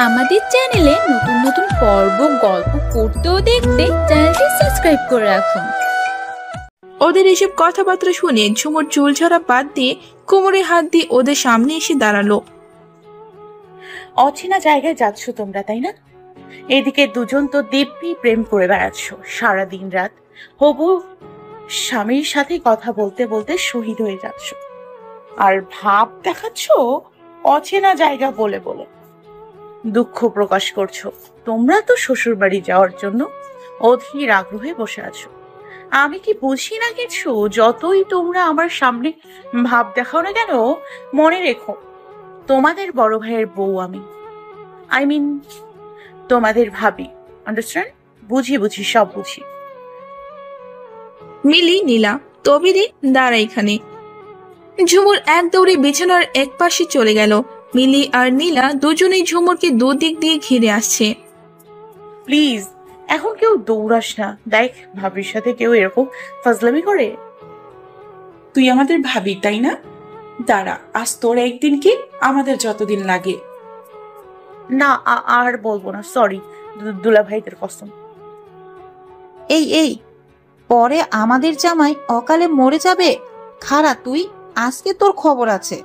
আমাদের চ্যানেলে নতুন নতুন পর্ব গল্প পড়তে ও দেখতে চ্যানেলটি সাবস্ক্রাইব করে রাখুন। ওদের এসব কথাবার্তা শুনে ঝুমুর চুল ঝরা বাদ দিয়ে কোমরে হাত দিয়ে ওদের সামনে এসে দাঁড়ালো। অচেনা জায়গায় যাচ্ছ তোমরা, তাই না? এদিকে দুজন তো দিব্যি প্রেম করে বেড়াচ্ছ সারাদিন রাত, হবু স্বামীর সাথে কথা বলতে বলতে শহীদ হয়ে যাচ্ছ, আর ভাব দেখাচ্ছ অচেনা জায়গা বলে বলে। দুঃখ প্রকাশ করছো। তোমরা তো শ্বশুর বাড়ি যাওয়ার জন্য অধীর আগ্রহে বসে আছো। আমি কি বুঝি না কিছু? যতই তোমরা আমার সামনে ভাব দেখাও না কেন, মনে রেখো তোমাদের বড় ভাইয়ের বউ আমি, আই মিন তোমাদের ভাবি। আন্ডারস্ট্যান্ড? বুঝি বুঝি, সব বুঝি। মিলি, নীলা, তবিরে দাঁড়া এখানে। ঝুমুর এক দৌড়ে বিছানার এক পাশে চলে গেল। মিলি আর নীলা দুজনেই ঝুমুরকে দুদিক দিয়ে ঘিরে আসছে। প্লিজ এখন কেউ দৌড়াস না, দেখ ভাবির সাথে কেউ এরকম ফাজলামি করে। তুই আমাদের ভাবি, তাই না? দাঁড়া, আজ তোর একদিন কি আমাদের যতদিন লাগে। না আর বলবো না, সরি দুলা ভাইদের কসম। এই এই পরে আমাদের জামাই অকালে মরে যাবে। খারা তুই, আজকে তোর খবর আছে।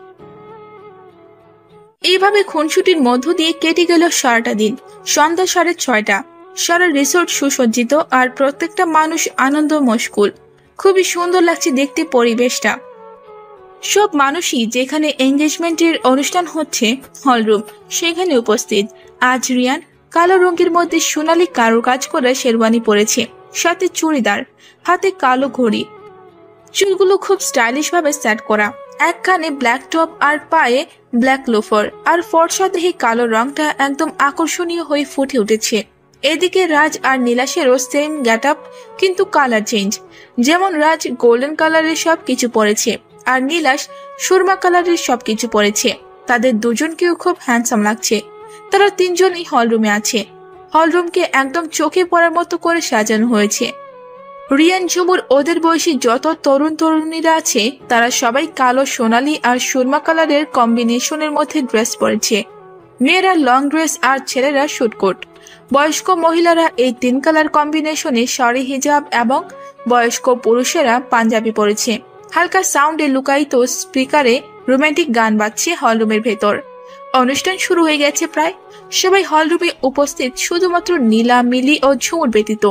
এইভাবে খুনসুটির মধ্য দিয়ে কেটে গেল সারাটা দিন। সন্ধ্যা 6:30। সারা রিসোর্ট সুসজ্জিত আর প্রত্যেকটা মানুষ আনন্দ মশগুল। খুবই সুন্দর লাগছে দেখতে পরিবেশটা। সব মানুষই যেখানে এঙ্গেজমেন্টের অনুষ্ঠান হচ্ছে, হলরুম, সেখানে উপস্থিত। আজ রিয়ান কালো রঙের মধ্যে সোনালী কারুকাজ করে শেরওয়ানি পরেছে, সাথে চুড়িদার, হাতে কালো ঘড়ি। চুলগুলো খুব স্টাইলিশ ভাবে সেট করা, এক কানে ব্ল্যাক টপ আর পায়ে ব্ল্যাক লোফার, আর ফর্সা দেহে কালো রংটা একদম আকর্ষণীয় হয়ে ফুটে উঠেছে। এদিকে রাজ আর নীলাশেরও সেম গেট আপ, কিন্তু কালার চেঞ্জ। যেমন রাজ গোল্ডেন কালারের সব কিছু পরেছে আর নীলাশ সুরমা কালারের সবকিছু পরেছে। তাদের দুজনকেও খুব হ্যান্ডসাম লাগছে। তারা তিনজনই হলরুমে আছে। হলরুমকে একদম চোখে পড়ার মতো করে সাজানো হয়েছে। রিয়ান, ঝুমুর, ওদের বয়সী যত তরুণ তরুণীরা আছে তারা সবাই কালো, সোনালী আর সুরমা কালারের কম্বিনেশনের মধ্যে ড্রেস পরেছে। মেয়েরা লং ড্রেস আর ছেলেরা শুটকোট। বয়স্ক মহিলারা এই 3 কালার কম্বিনেশনে শাড়ি, হিজাব এবং বয়স্ক পুরুষেরা পাঞ্জাবি পরেছে। হালকা সাউন্ডে লুকায়িত স্পিকারে রোমান্টিক গান বাজছে হলরুমের ভেতর। অনুষ্ঠান শুরু হয়ে গেছে প্রায়। সবাই হলরুমে উপস্থিত, শুধুমাত্র নীলা, মিলি ও ঝুমুর ব্যতীত।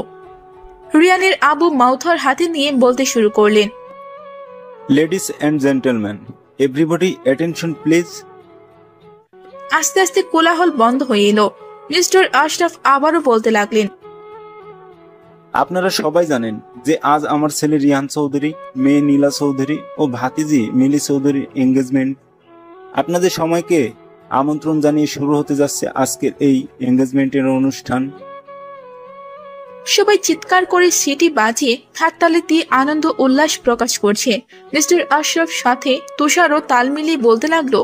রিয়ানের আবু মাউথর হাতে নিয়ে বলতে শুরু করলেন, ladies and gentleman, everybody attention please. আস্তে আস্তে কোলাহল বন্ধ হয়ে এলো। মিস্টার আশরাফ আবারও বলতে লাগলেন, আপনারা সবাই জানেন যে আজ আমার ছেলে রিয়ান চৌধুরী, মেয়ে নীলা চৌধুরী ও ভাতিজি মিলি চৌধুরীর এঙ্গেজমেন্ট। আপনাদের সময়কে আমন্ত্রণ জানিয়ে শুরু হতে যাচ্ছে আজকের এই এঙ্গেজমেন্টের অনুষ্ঠান। সবাই চিৎকার করে সিটি বাজিয়ে হাততালি দিয়ে আনন্দ উল্লাস প্রকাশ করছে। মিস্টার আশরাফ সাথে তুষারও তাল মিলিয়ে বলতে লাগলো,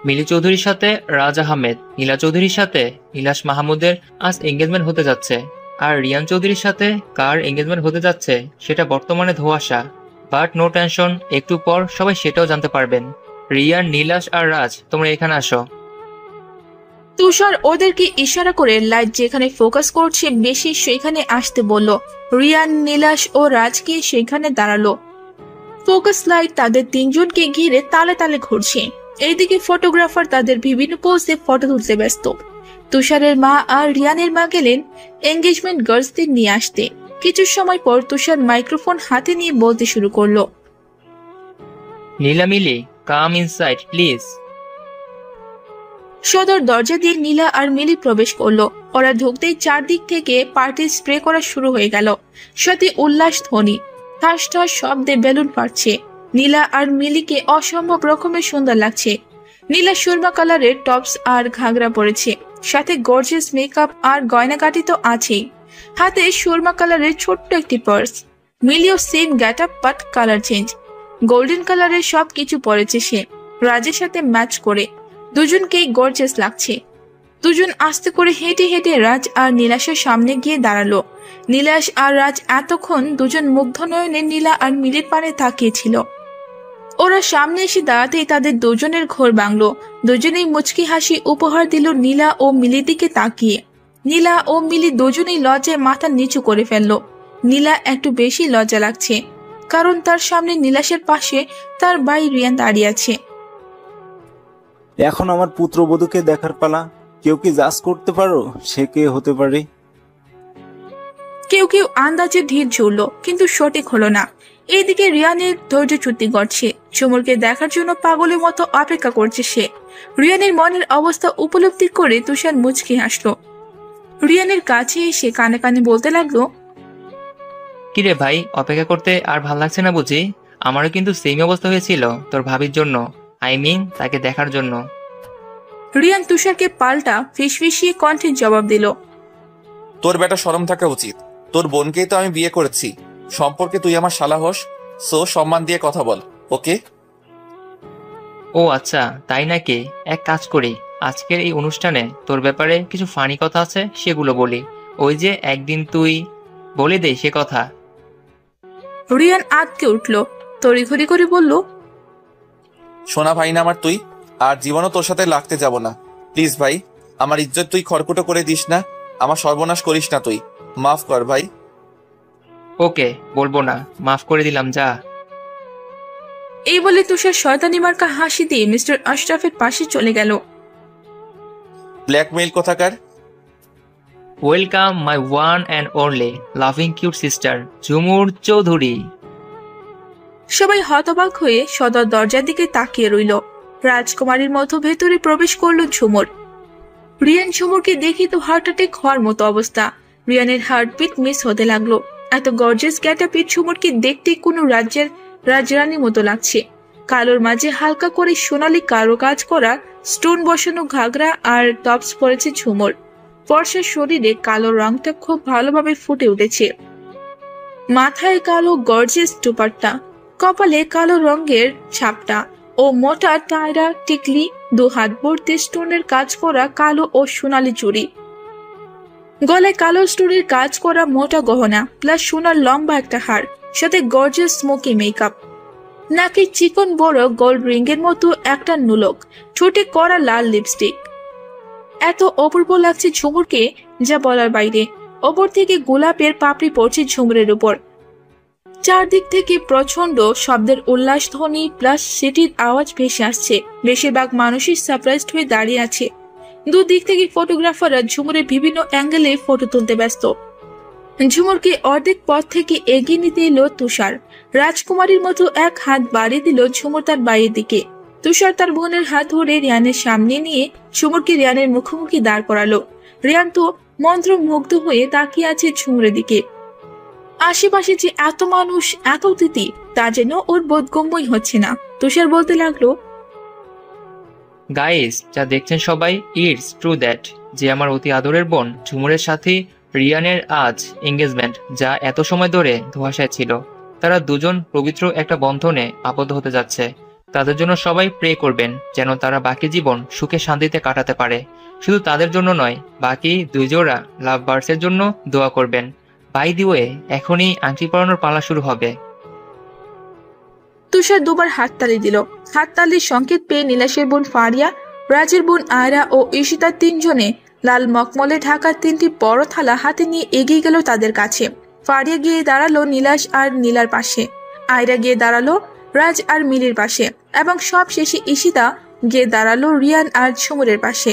মিলি চৌধুরীর সাথে রাজ আহমেদ, নীলা চৌধুরীর সাথে নীলাশ মাহমুদের আজ এঙ্গেজমেন্ট হতে যাচ্ছে। আর রিয়ান চৌধুরীর সাথে কার এঙ্গেজমেন্ট হতে যাচ্ছে সেটা বর্তমানে ধোঁয়াশা, বাট নো টেনশন, একটু পর সবাই সেটাও জানতে পারবেন। রিয়ান, নীলাশ আর রাজ, তোমরা এখানে আসো। তুষার ওদেরকে ইশারা করে লাইট যেখানে ফোকাস করছে বেশি সেখানে আসতে বলল। রিয়ান, নীলাশ ও রাজকে সেখানে দাঁড়ালো। ফোকাস লাইট তাদের তিনজনকে ঘিরে তালে তালে ঘুরছে। এইদিকে ফটোগ্রাফার তাদের বিভিন্ন পোজে ফটো তুলতে ব্যস্ত। তুষারের মা আর রিয়ানের মা গেলেন এঙ্গেজমেন্ট গার্লসদের নিয়ে আসতে। কিছু সময় পর তুষার মাইক্রোফোন হাতে নিয়ে বলতে শুরু করলো, নীলা, মিলি, কাম ইনসাইড প্লিজ। সদর দরজা দিয়ে নীলা আর মিলি প্রবেশ করলো। ওরা ঢুকতেই চারদিক থেকে পার্টি স্প্রে করা শুরু হয়ে গেল, সাথে উল্লাস ধ্বনি। ঠাস ঠাস শব্দে বেলুন ফাটছে। নীলা আর মিলিকে অসম্ভব রকমের সুন্দর লাগছে। নীলা সুরমা কালারের টপস আর ঘাগরা পরেছে, সাথে গর্জিয়াস মেকআপ আর গয়নাগাটি তো আছেই। হাতে সুরমা কালারের ছোট্ট একটি পার্স। মিলিও same get up, but colour change. Golden কালারের সব কিছু পরেছে সে, রাজের সাথে ম্যাচ করে। দুজনকেই গর্জিয়াস লাগছে। দুজন আস্তে করে হেঁটে হেঁটে রাজ আর নীলাশের সামনে গিয়ে দাঁড়ালো। নীলাশ আর রাজ এতক্ষণ দুজন মুগ্ধ নয়নে নীলা আর মিলির পানে তাকিয়েছিল। ওরা সামনে এসে দাঁড়াতেই তাদের দুজনের ঘোর ভাঙলো। দুজনেই মুচকি হাসি উপহার দিল নীলা ও মিলির দিকে তাকিয়ে। নীলা ও মিলি দুজনেই লজ্জায় মাথা নিচু করে ফেললো। নীলা একটু বেশি লজ্জা লাগছে, কারণ তার সামনে নীলাশের পাশে তার ভাই রিয়ান দাঁড়িয়ে আছে। এখন আমার পুত্রবধূকে দেখার পালা। কেউ কি জাজ করতে পারো সে কে হতে পারে? কেউ কেউ আন্দাজে ঢিল ছুড়ল, কিন্তু সঠিক হলো না। এইদিকে রিয়ানের ধৈর্যচ্যুতি ঘটছে। ঝুমুরকে দেখার জন্য পাগলের মতো অপেক্ষা করছে সে। রিয়ানের মনের অবস্থা উপলব্ধি করে তুষার মুচকি হাসলো। রিয়ানের কাছে এসে কানে কানে বলতে লাগলো, কিরে ভাই, অপেক্ষা করতে আর ভাল লাগছে না বুঝি? আমারও কিন্তু সেম অবস্থা হয়েছিল তোর ভাবির জন্য, তাকে দেখার জন্য। রিয়ান তুষারকে পাল্টা ফিসফিসিয়ে কণ্ঠে জবাব দিল, তোর বেটা শরম থাকা উচিত। তোর বোনকেই তো আমি বিয়ে করেছি, সম্পর্কে তুই আমার শালা হোস, সো সম্মান দিয়ে কথা বল, ওকে? ও আচ্ছা, তাই নাকি? এক কাজ করি, আজকের এই অনুষ্ঠানে তোর ব্যাপারে কিছু ফানি কথা আছে, সেগুলো বলি। ওই যে একদিন তুই বলে দে সে কথা। রিয়ান আটকে উঠল, তড়িঘড়ি করে বলল, সোনা ভাই না আমার তুই, আর জীবনও তোর সাথে লাগতে যাব না। প্লিজ ভাই, আমার ইজ্জত তুই খড়কুটো করে দিস না, আমার সর্বনাশ করিস না তুই, মাফ কর ভাই। ওকে, বলবো না, মাফ করে দিলাম, যা। এই বলে তুষার শয়তানি মার্কা হাসি দিয়ে মিস্টার আশরাফের পাশে চলে গেল। ব্ল্যাকমেইল কোথাকার। Welcome my one and only loving cute sister Jhumur Chowdhury. সবাই হতবাক হয়ে সদর দরজার দিকে তাকিয়ে রইল। রাজকুমারীর মতো ভেতরে প্রবেশ করলো ঝুমুর। রিয়ান ঝুমুরকে দেখে তো হার্ট অ্যাটাক হওয়ার মতো অবস্থা। রিয়ানের হার্টবিট মিস হতে লাগলো। এত গর্জিয়াস গেটআপে ঝুমুরকে দেখতে কোনো রাজ্যের রাজরানীর মতো লাগছে। কালোর মাঝে হালকা করে সোনালি কারো কাজ করা স্টোন বসানো ঘাগরা আর টপস পরেছে ঝুমুর। ফর্সার শরীরে কালো রংটা খুব ভালোভাবে ফুটে উঠেছে। মাথায় কালো গর্জিয়াস দুপাট্টা, কপালে কালো রঙের ছাপটা ও মোটা টায়রা টিকলি, দু হাত ভর্তি স্টোনের কাজ করা কালো ও সোনালি চুড়ি, গলায় কালো স্টোনের কাজ করা মোটা গহনা প্লাস সোনার লম্বা একটা হার, সাথে গর্জিয়াস স্মোকি মেকআপ। নাকি চিকন বড় গোল্ড রিংয়ের মতো একটা নুলক, ঠোঁটে করা লাল লিপস্টিক। এত অপূর্ব লাগছে ঝুমুরকে যা বলার বাইরে। ওপর থেকে গোলাপের পাপড়ি পড়ছে ঝুমুরের উপর। চারদিক থেকে প্রচন্ড শব্দের উল্লাস ধ্বনি প্লাস সিটির আওয়াজ ভেসে আসছে। বেশিরভাগ মানুষই সারপ্রাইজড হয়ে দাঁড়িয়ে আছে। দুদিক থেকে ফটোগ্রাফাররা ঝুমুরের বিভিন্ন অ্যাঙ্গেলে ফটো তুলতে ব্যস্ত। ঝুমুরকে অর্ধেক পথ থেকে এগিয়ে নিতে এলো তুষার। রাজকুমারীর মতো এক হাত বাড়িয়ে দিল ঝুমুর তার বাইরের দিকে। তুষার তার বোনের হাত ধরে রিয়ানের সামনে নিয়ে ঝুমুরকে রিয়ানের মুখোমুখি দাঁড় করালো। রিয়ান তো মন্ত্রমুগ্ধ হয়ে তাকিয়ে আছে ঝুমুরের দিকে। আশেপাশে যে এত মানুষ, এত অতিথি, তা যেন ওর বোধগম্যই হচ্ছে না। তুষার বলতে লাগলো, গাইস, যা দেখছেন সবাই, ইটস ট্রু দ্যাট যে আমার অতি আদরের বোন ঝুমুরের সাথে রিয়ানের আজ এঙ্গেজমেন্ট, যা এত সময় ধরে ধোঁয়াশায় ছিল। তারা দুজন পবিত্র একটা বন্ধনে আবদ্ধ হতে যাচ্ছে। তাদের জন্য সবাই প্রে করবেন যেন তারা বাকি জীবন সুখে শান্তিতে কাটাতে পারে। শুধু তাদের জন্য নয়, বাকি দুই জোড়া লাভ বার্ডসের জন্য দোয়া করবেন। বাই দি ওয়ে, এখনই আংটি পরানোর পালা শুরু হবে। তুষার দুবার হাততালি দিল। হাততালির সংকেত পেয়ে নীলাশের বোন ফারিয়া, রাজের বোন আয়রা ও ঈশিতার তিনজনে লাল মকমলে ঢাকা তিনটি বড় থালা হাতে নিয়ে এগিয়ে গেল তাদের কাছে। ফারিয়া গিয়ে দাঁড়ালো নীলাশ আর নীলার পাশে, আয়রা গিয়ে দাঁড়ালো রাজ আর মিলির পাশে, এবং সব শেষে ঈশিতা গিয়ে দাঁড়ালো রিয়ান আর ঝুমুরের পাশে।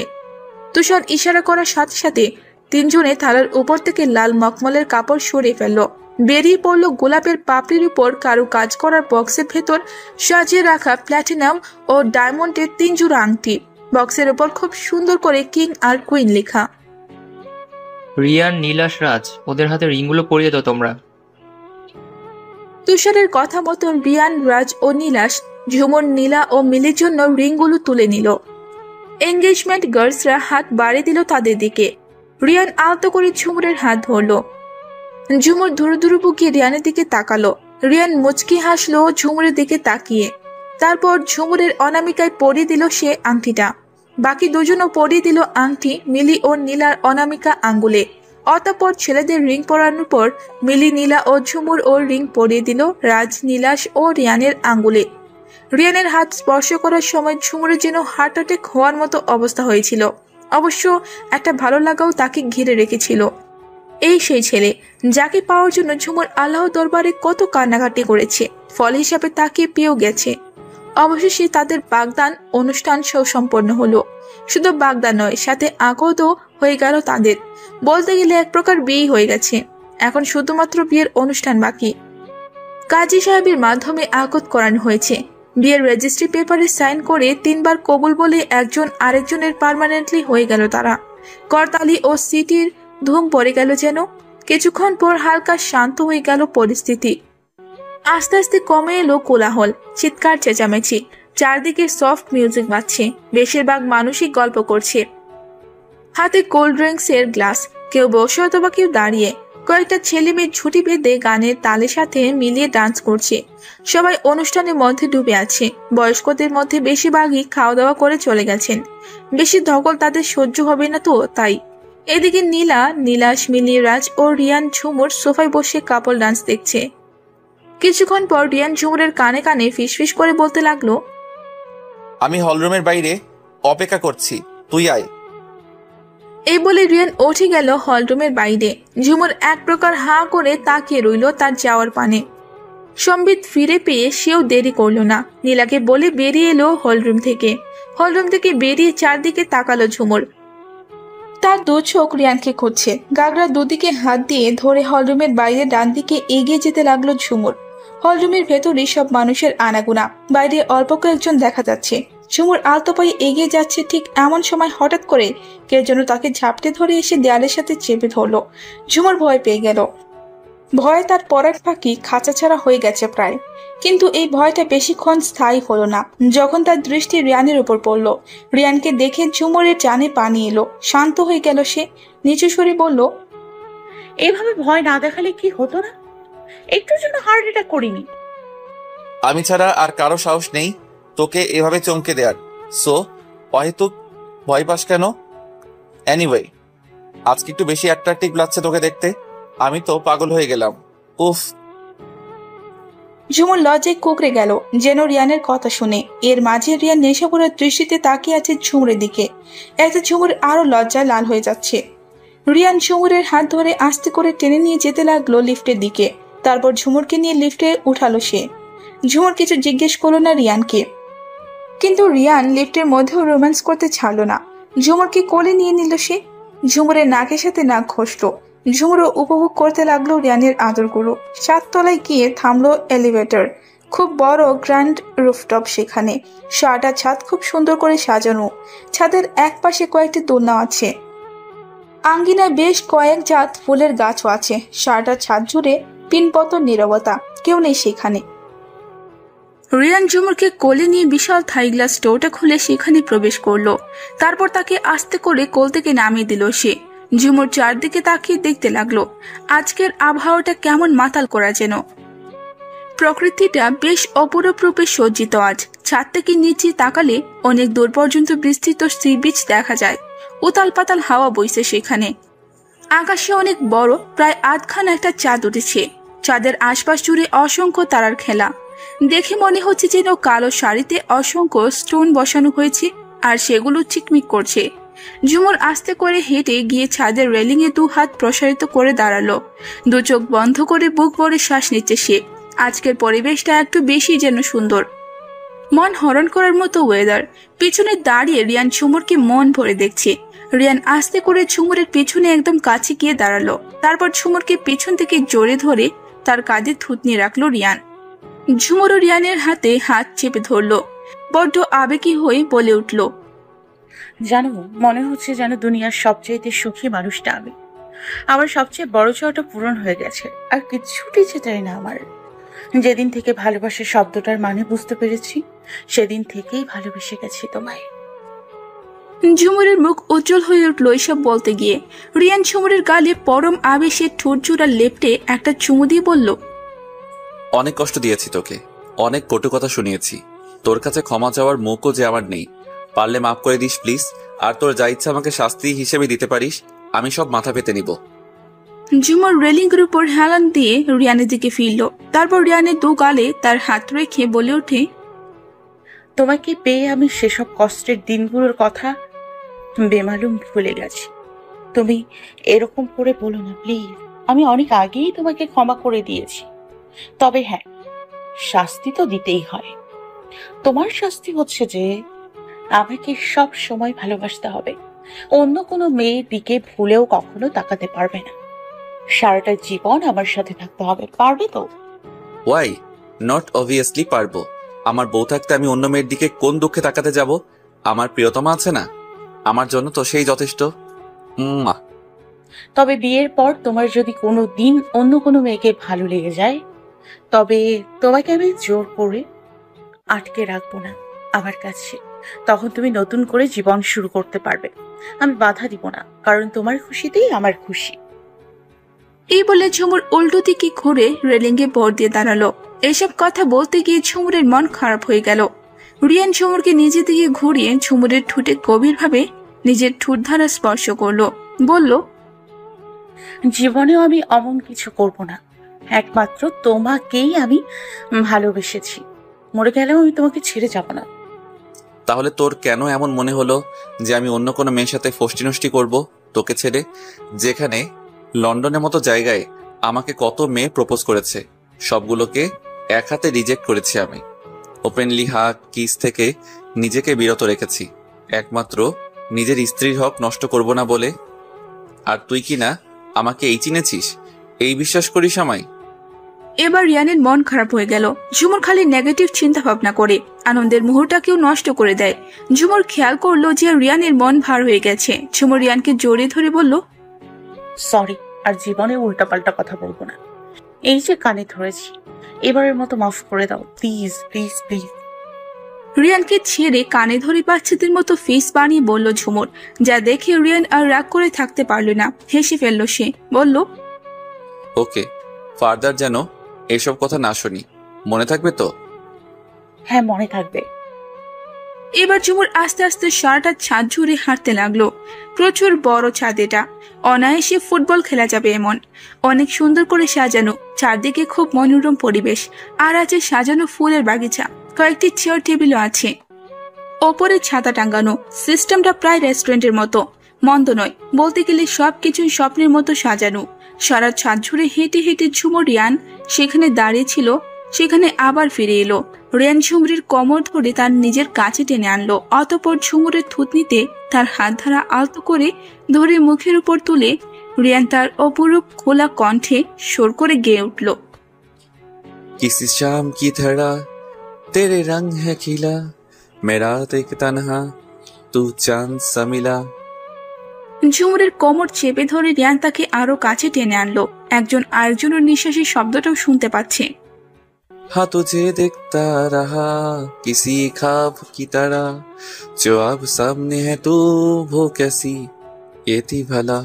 তুষার ইশারা করার সাথে সাথে তিনজনে থালার উপর থেকে লাল মকমলের কাপড় সরিয়ে ফেললো। বেরিয়ে পড়লো গোলাপের পাপড়ির উপর কারু কাজ করার বক্সের ভেতর সাজিয়ে রাখা প্ল্যাটিনাম ও ডায়মন্ডের 3 জোড়া আংটি। বক্সের উপর খুব সুন্দর করে কিং আর কুইন লেখা। রিয়ান, নীলাশ, রাজ, ওদের হাতে রিংগুলো পরিয়ে দাও তোমরা। তুষারের কথা মতন রিয়ান, রাজ ও নীলাশ ঝুমুর, নীলা ও মিলির জন্য রিংগুলো তুলে নিল। এঙ্গেজমেন্ট গার্লসরা হাত বাড়িয়ে দিল তাদের দিকে। রিয়ান আলতো করে ঝুমুরের হাত ধরল। ঝুমুর ধুরু ধুরু বুকিয়ে রিয়ানের দিকে তাকালো। রিয়ান মুচকি হাসলো ঝুমুরের দিকে তাকিয়ে। তারপর ঝুমুরের অনামিকায় পরিয়ে দিল সে আংটিটা। বাকি দুজনও পরিয়ে দিল আংটি মিলি ও নীলার অনামিকা আঙ্গুলে। অতঃপর ছেলেদের রিং পরানোর পর মিলি, নীলা ও ঝুমুর ও রিং পরিয়ে দিল রাজ, নীলাশ ও রিয়ানের আঙ্গুলে। রিয়ানের হাত স্পর্শ করার সময় ঝুমুরের যেন হার্ট অ্যাটাক হওয়ার মতো অবস্থা হয়েছিল। অবশ্য একটা ভালো লাগাও তাকে ঘিরে রেখেছিল। এই সেই ছেলে যাকে পাওয়ার জন্য ঝুমুর আল্লাহ দরবারে কত কান্নাকাটি করেছে, ফল হিসাবে তাকে পেয়েও গেছে। অবশেষে তাদের বাগদান অনুষ্ঠান সুসম্পন্ন হলো। শুধু বাগদান নয়, সাথে আকদও হয়ে গেল তাদের। বলতে গেলে এক প্রকার বিয়ে হয়ে গেছে। এখন শুধুমাত্র বিয়ের অনুষ্ঠান বাকি। কাজী সাহেবের মাধ্যমে আকদ করানো হয়েছে। বিয়ের রেজিস্ট্রি পেপারে সাইন করে 3 বার কবুল বলে একজন আরেকজনের পার্মানেন্টলি হয়ে গেল তারা। করতালি ও সিটির ধুম পড়ে গেল যেন। কিছুক্ষণ পর হালকা শান্ত হয়ে গেল পরিস্থিতি। আস্তে আস্তে কমে এলো কোলাহল, চিৎকার চেঁচামেচি। চারদিকে সফট মিউজিক বাজছে। বেশিরভাগ মানুষই গল্প করছে। হাতে কোল্ড ড্রিঙ্কস এর গ্লাস, কেউ বসে অথবা কেউ দাঁড়িয়ে। কয়েকটা ছেলে মেয়ে ছুটি বেঁধে গানের তালের সাথে মিলিয়ে ডান্স করছে। সবাই অনুষ্ঠানের মধ্যে ডুবে আছে। বয়স্কদের মধ্যে বেশিরভাগই খাওয়া দাওয়া করে চলে গেছেন। বেশি ধকল তাদের সহ্য হবে না তো তাই। এদিকে নীলা, নীলাশ, মিলি, রাজ ও রিয়ান ঝুমুর সোফায় বসে কাপল ডান্স দেখছে। কিছুক্ষণ পর রিয়ান ঝুমুরের কানে কানে ফিসফিস করে বলতে লাগলো, আমি হলরুমের বাইরে অপেক্ষা করছি, তুই আয়। এই বলে রিয়ান উঠে গেল হলরুমের বাইরে। ঝুমুর এক প্রকার হাঁ করে তাকিয়ে রইল তার যাওয়ার পানে। সম্বিত ফিরে পেয়ে সেও দেরি করলো না। নীলাকে বলে বেরিয়ে এলো হলরুম থেকে। হলরুম থেকে বেরিয়ে চারদিকে তাকালো ঝুমুর। তার 2 চোখ রিয়ানকে খুঁজছে। গাগরা দুদিকে হাত দিয়ে ধরে হলরুমের বাইরে ডান দিকে এগিয়ে যেতে লাগলো ঝুমুর। হলরুমের ভেতরে সব মানুষের আনাগোনা, বাইরে অল্প কয়েকজন দেখা যাচ্ছে। ঝুমুর আলতো পায়ে এগিয়ে যাচ্ছে। ঠিক এমন সময় হঠাৎ করে কে যেন তাকে ঝাপটে ধরে এসে দেয়ালের সাথে চেপে ধরলো। ঝুমুর ভয় পেয়ে গেল। ভয়ে তার পরাগ পাখি খাঁচা ছাড়া হয়ে গেছে প্রায়। কিন্তু এই ভয়টা বেশিক্ষণ স্থায়ী হলো না। যখন তার দৃষ্টি রিয়ানের উপর পড়ল, রিয়ানকে দেখে ঝুমুরের জানে পানি এলো। শান্ত হয়ে গেল সে। নিচু স্বরে বলল, এইভাবে ভয় না দেখালে কি হতো না? একটুর জন্য হার্ট অ্যাটাক করিনি। আমি ছাড়া আর কারো সাহস নেই তোকে এভাবে চমকে দেয়ার। সো অহেতুক ভয় পাস কেন? এনিওয়ে, আজকে একটু বেশি অ্যাট্রাকটিভ লাগছে তোকে দেখতে। আমি তো পাগল হয়ে গেলাম। উফ। ঝুমুর লজ্জায় কুকড়ে গেল যেন রিয়ানের কথা শুনে। এর মাঝে রিয়ান নেশাপুরের দৃষ্টিতে তাকিয়ে আছে ঝুমুরের দিকে। এতে ঝুমুর আরো লজ্জায় লাল হয়ে যাচ্ছে। রিয়ান ঝুমুরের হাত ধরে আস্তে করে টেনে নিয়ে যেতে লাগলো লিফটের দিকে। তারপর ঝুমুরকে নিয়ে লিফটে উঠালো সে। ঝুমুর কিছু জিজ্ঞেস করলো না রিয়ানকে, কিন্তু রিয়ান লিফটের মধ্যেও রোম্যান্স করতে ছাড়লো না। ঝুমুরকে কোলে নিয়ে নিল সে। ঝুমুরের নাকের সাথে নাক ঘষল। ঝুমুরও উপভোগ করতে লাগলো রিয়ানের আদরগুলো। 7 তলায় গিয়ে থামলো এলিভেটর। খুব বড় গ্র্যান্ড রুফটপ সেখানে। সারাটা ছাদ খুব সুন্দর করে সাজানো। ছাদের এক পাশে কয়েকটি দোলনা আছে। আঙ্গিনায় বেশ কয়েক জাত ফুলের গাছও আছে। সারাটা ছাদ জুড়ে পিনপতন নীরবতা, কেউ নেই সেখানে। রিয়ান ঝুমুরকে কোলে নিয়ে বিশাল থাই গ্লাস ডোরটা খুলে সেখানে প্রবেশ করলো। তারপর তাকে আস্তে করে কোল থেকে নামিয়ে দিল সে। ঝুমুর চারদিকে তাকিয়ে দেখতে লাগলো। আজকের আবহাওয়াটা কেমন মাতাল করা যেন। প্রকৃতিটা বেশ অপরূপ রূপে সজ্জিত আজ। ছাদ থেকে নিচে তাকালে অনেক দূর পর্যন্ত বিস্তৃত সি বিচ দেখা যায়। উতাল পাতাল হাওয়া বইছে সেখানে। আকাশে অনেক বড়, প্রায় আধখানা একটা চাঁদ উঠেছে। চাঁদের আশপাশ জুড়ে অসংখ্য তারার খেলা। দেখে মনে হচ্ছে যেন কালো শাড়িতে অসংখ্য স্টোন বসানো হয়েছে আর সেগুলো চিকমিক করছে। ঝুমুর আস্তে করে হেঁটে গিয়ে ছাদের রেলিং এ 2 হাত প্রসারিত করে দাঁড়ালো। 2 চোখ বন্ধ করে বুক ভরে শ্বাস নিচ্ছে সে। আজকের পরিবেশটা একটু বেশি যেন সুন্দর। মন হরণ করার মতো ওয়েদার। পিছনে দাঁড়িয়ে রিয়ান ঝুমুরকে মন ভরে দেখছে। রিয়ান আস্তে করে ঝুমুরের পিছনে একদম কাছে গিয়ে দাঁড়ালো। তারপর ঝুমুরকে পিছন থেকে জোরে ধরে তার কাঁধে থুতনি রাখলো রিয়ান। ঝুমুরও রিয়ানের হাতে হাত চেপে ধরলো। বড্ড আবেগী হয়ে বলে উঠল, জানো, মনে হচ্ছে যেন দুনিয়ার সবচাইতে সুখী মানুষটা আমি। আমার সবচেয়ে বড় চাওয়াটা পূরণ হয়ে গেছে। আর কিছুটি চাই না আমার। যেদিন থেকে ভালোবাসা শব্দটার মানে বুঝতে পেরেছি, সেদিন থেকেই ভালোবেসে গেছি তোমায়। ঝুমুরের মুখ উজ্জ্বল হয়ে উঠল এসব বলতে গিয়ে। রিয়ান ঝুমুরের গালে পরম আবেশে ঠোঁট জোড়া লেপটে একটা চুমু দিয়ে বলল, অনেক কষ্ট দিয়েছি তোকে, অনেক কটু কথা শুনিয়েছি। তোর কাছে ক্ষমা চাওয়ার মুখও যে আমার নেই। পারলে মাফ করে দিস প্লিজ। আর তোর যা ইচ্ছা আমাকে শাস্তি হিসেবে দিতে পারিস, আমি সব মাথা পেতে নিব। ঝুমুর রেলিংয়ের উপর হেলান দিয়ে রিয়ানের দিকে ফিরল। তারপর রিয়ানের 2 গালে তার হাত রেখে বলে ওঠে, তোমাকে পেয়ে আমি সেসব কষ্টের দিনগুলোর কথা বেমালুম ভুলে গেছি। তুমি এরকম করে বলো না প্লিজ। আমি অনেক আগেই তোমাকে ক্ষমা করে দিয়েছি। তবে হ্যাঁ, শাস্তি তো দিতেই হয়। তোমার শাস্তি হচ্ছে যে আমাকে সব সময় ভালোবাসতে হবে। অন্য কোনো মেয়ের দিকে ভুলেও কখনো তাকাতে পারবে না। সারাটা জীবন আমার সাথে থাকতে হবে। পারবে তো? Why not? অবভিয়াসলি পারবো। আমার বউ থাকতে আমি অন্য মেয়ের দিকে কোন দুঃখে তাকাতে যাব? আমার প্রিয়তমা আছে না, আমার জন্য তো সেই যথেষ্ট। তবে বিয়ের পর তোমার যদি কোনো দিন অন্য কোনো মেয়েকে ভালো লেগে যায়, তবে তোমাকে আমি জোর করে আটকে রাখবো না আমার কাছে। তখন তুমি নতুন করে জীবন শুরু করতে পারবে। আমি বাধা দিব না, কারণ তোমার খুশিতেই আমার খুশি। এই বলে ঝুমুর উল্টো দিকে ঘুরে রেলিংয়ে বর দিয়ে দাঁড়ালো। এসব কথা বলতে গিয়ে ঝুমুরের মন খারাপ হয়ে গেল। রিয়ান ঝুমুরকে নিজে দিকে ঘুরিয়ে ঝুমুরের ঠোঁটে গভীরভাবে নিজের ঠোঁট ধারা স্পর্শ করলো। বলল, জীবনেও আমি অমন কিছু করব না। একমাত্র তোমাকেই আমি ভালোবেসেছি। মরে গেলেও আমি তোমাকে ছেড়ে যাব না। তাহলে তোর কেন এমন মনে হলো যে আমি অন্য কোনো মেয়ের সাথে ফষ্টি নষ্টি করবো তোকে ছেড়ে? যেখানে লন্ডনের মতো জায়গায় আমাকে কত মেয়ে প্রপোজ করেছে, সবগুলোকে এক হাতে রিজেক্ট করেছি আমি। ওপেনলি হাগ কিস থেকে নিজেকে বিরত রেখেছি, একমাত্র নিজের স্ত্রীর হক নষ্ট করব না বলে। আর তুই কি না আমাকে এই চিনেছিস, এই বিশ্বাস করিস আমায়? এবার রিয়ানের মন খারাপ হয়ে গেল। ঝুমুর খালি নেগেটিভ চিন্তা ভাবনা করে আনন্দের মুহূর্তটাকেও নষ্ট করে দেয়। ঝুমুর খেয়াল করলো যে রিয়ানের মন ভার হয়ে গেছে। ঝুমুর রিয়ানকে জড়িয়ে ধরে বলল, সরি, আর জীবনে উল্টাপাল্টা কথা বলবো না। এই যে কানে ধরেছি, এবারের মতো মাফ করে দাও প্লিজ প্লিজ প্লিজ। রিয়ানকে ছেড়ে কানে ধরে বাচ্চাদের মতো ফেস বানিয়ে বলল ঝুমুর, যা দেখে রিয়ান আর রাগ করে থাকতে পারল না। হেসে ফেললো সে। বলল, ওকে, ফার্দার যেন এসব কথা না শুনি, মনে থাকবে তো? হ্যাঁ, মনে থাকবে। এবার ঝুমুর আস্তে আস্তে সারাটা ছাদ জুড়ে হাঁটতে লাগলো। প্রচুর বড় ছাদ এটা, অনায়াসে ফুটবল খেলা যাবে এমন। অনেক সুন্দর করে সাজানো, চারদিকে খুব মনোরম পরিবেশ। আর আছে সাজানো ফুলের বাগিচা, কয়েকটি চেয়ার টেবিলও আছে। ওপরে ছাতা টাঙ্গানো, সিস্টেমটা প্রায় রেস্টুরেন্টের মতো। মন্দ নয়, বলতে গেলে সবকিছুই স্বপ্নের মতো সাজানো। সারা ছাদ জুড়ে হেঁটে হেঁটে ঝুমুর রিয়ান সেখানে দাঁড়িয়ে ছিল, সেখানে আবার ফিরে এলো। রিয়ান ঝুমুরের কোমর ধরে তার নিজের কাছে টেনে আনলো। অতঃপর ঝুমুরের থুতনিতে তার হাত ধরা আলতো করে ধরে মুখের উপর তুলে রিয়ান তার অপরূপ খোলা কণ্ঠে সুর করে গেয়ে উঠল, किसी शाम की धड़ा तेरे रंग है खिला मेरा एक तन्हा तू चांद सा मिला। ঝুমুরের কোমর চেপে ধরে রিয়ান তাকে আরো কাছে টেনে আনলো। একজন আরেকজনের নিঃশ্বাসের শব্দটাও শুনতে পাচ্ছে। हाँ तुझे देखता रहा किसी ख्वाब की तरह जो अब सामने है तू वो कैसी ये थी भला।